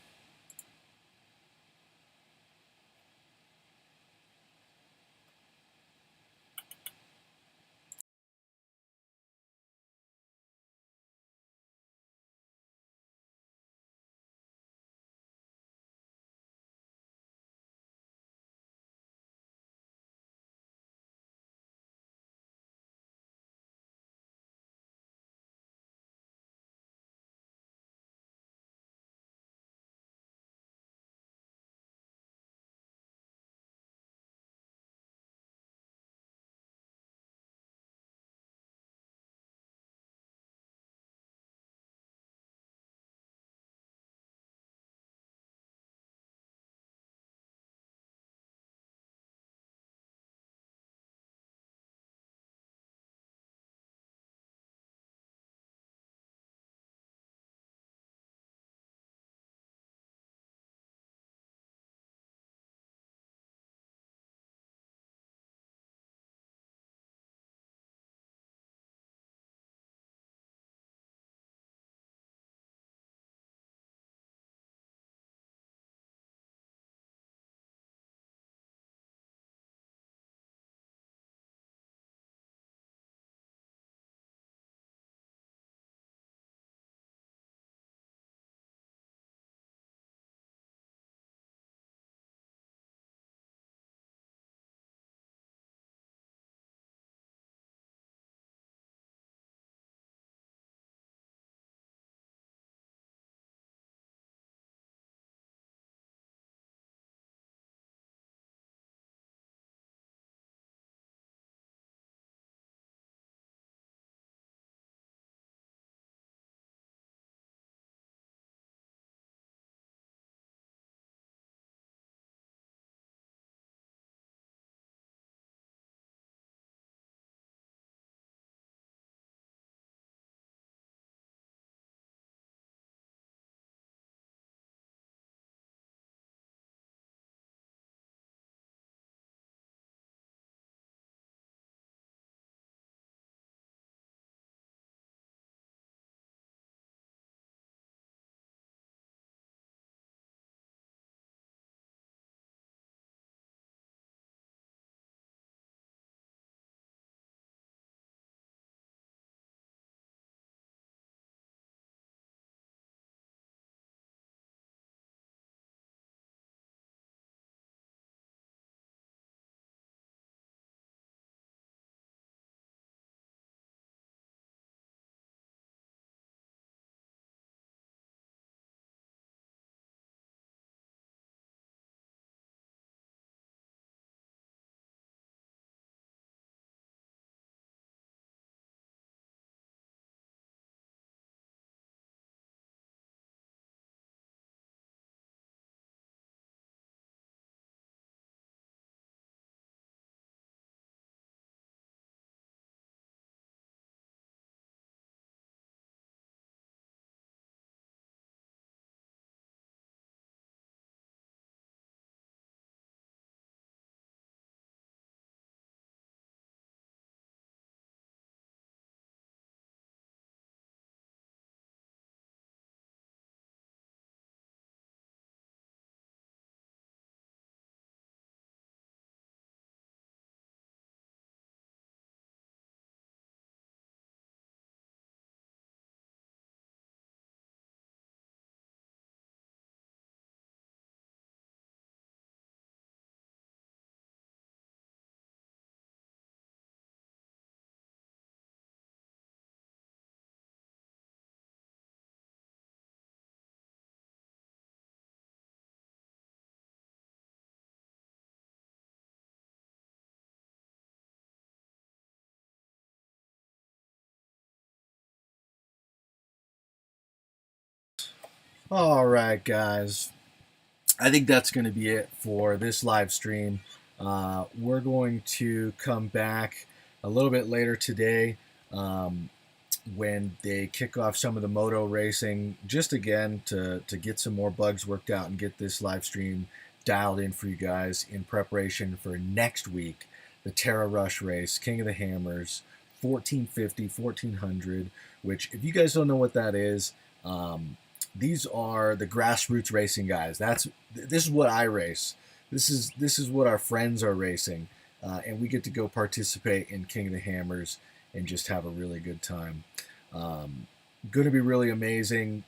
All right, guys. I think that's going to be it for this live stream. We're going to come back a little bit later today when they kick off some of the moto racing, just again to get some more bugs worked out and get this live stream dialed in for you guys in preparation for next week, the Terra Rush race, King of the Hammers, 1450, 1400, which if you guys don't know what that is, these are the grassroots racing guys. This is what I race. This is what our friends are racing, and we get to go participate in King of the Hammers and just have a really good time. Going to be really amazing.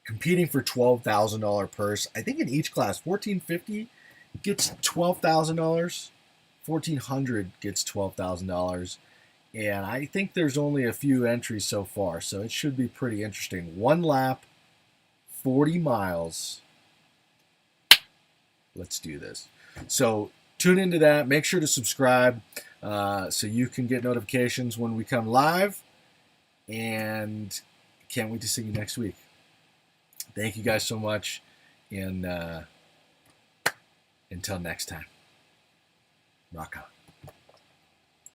Competing for $12,000 purse. I think in each class, 1450 gets $12,000. 1400 gets $12,000. And I think there's only a few entries so far, so it should be pretty interesting. 1 lap, 40 miles. Let's do this. So tune into that. Make sure to subscribe so you can get notifications when we come live. And can't wait to see you next week. Thank you guys so much. And until next time, rock on.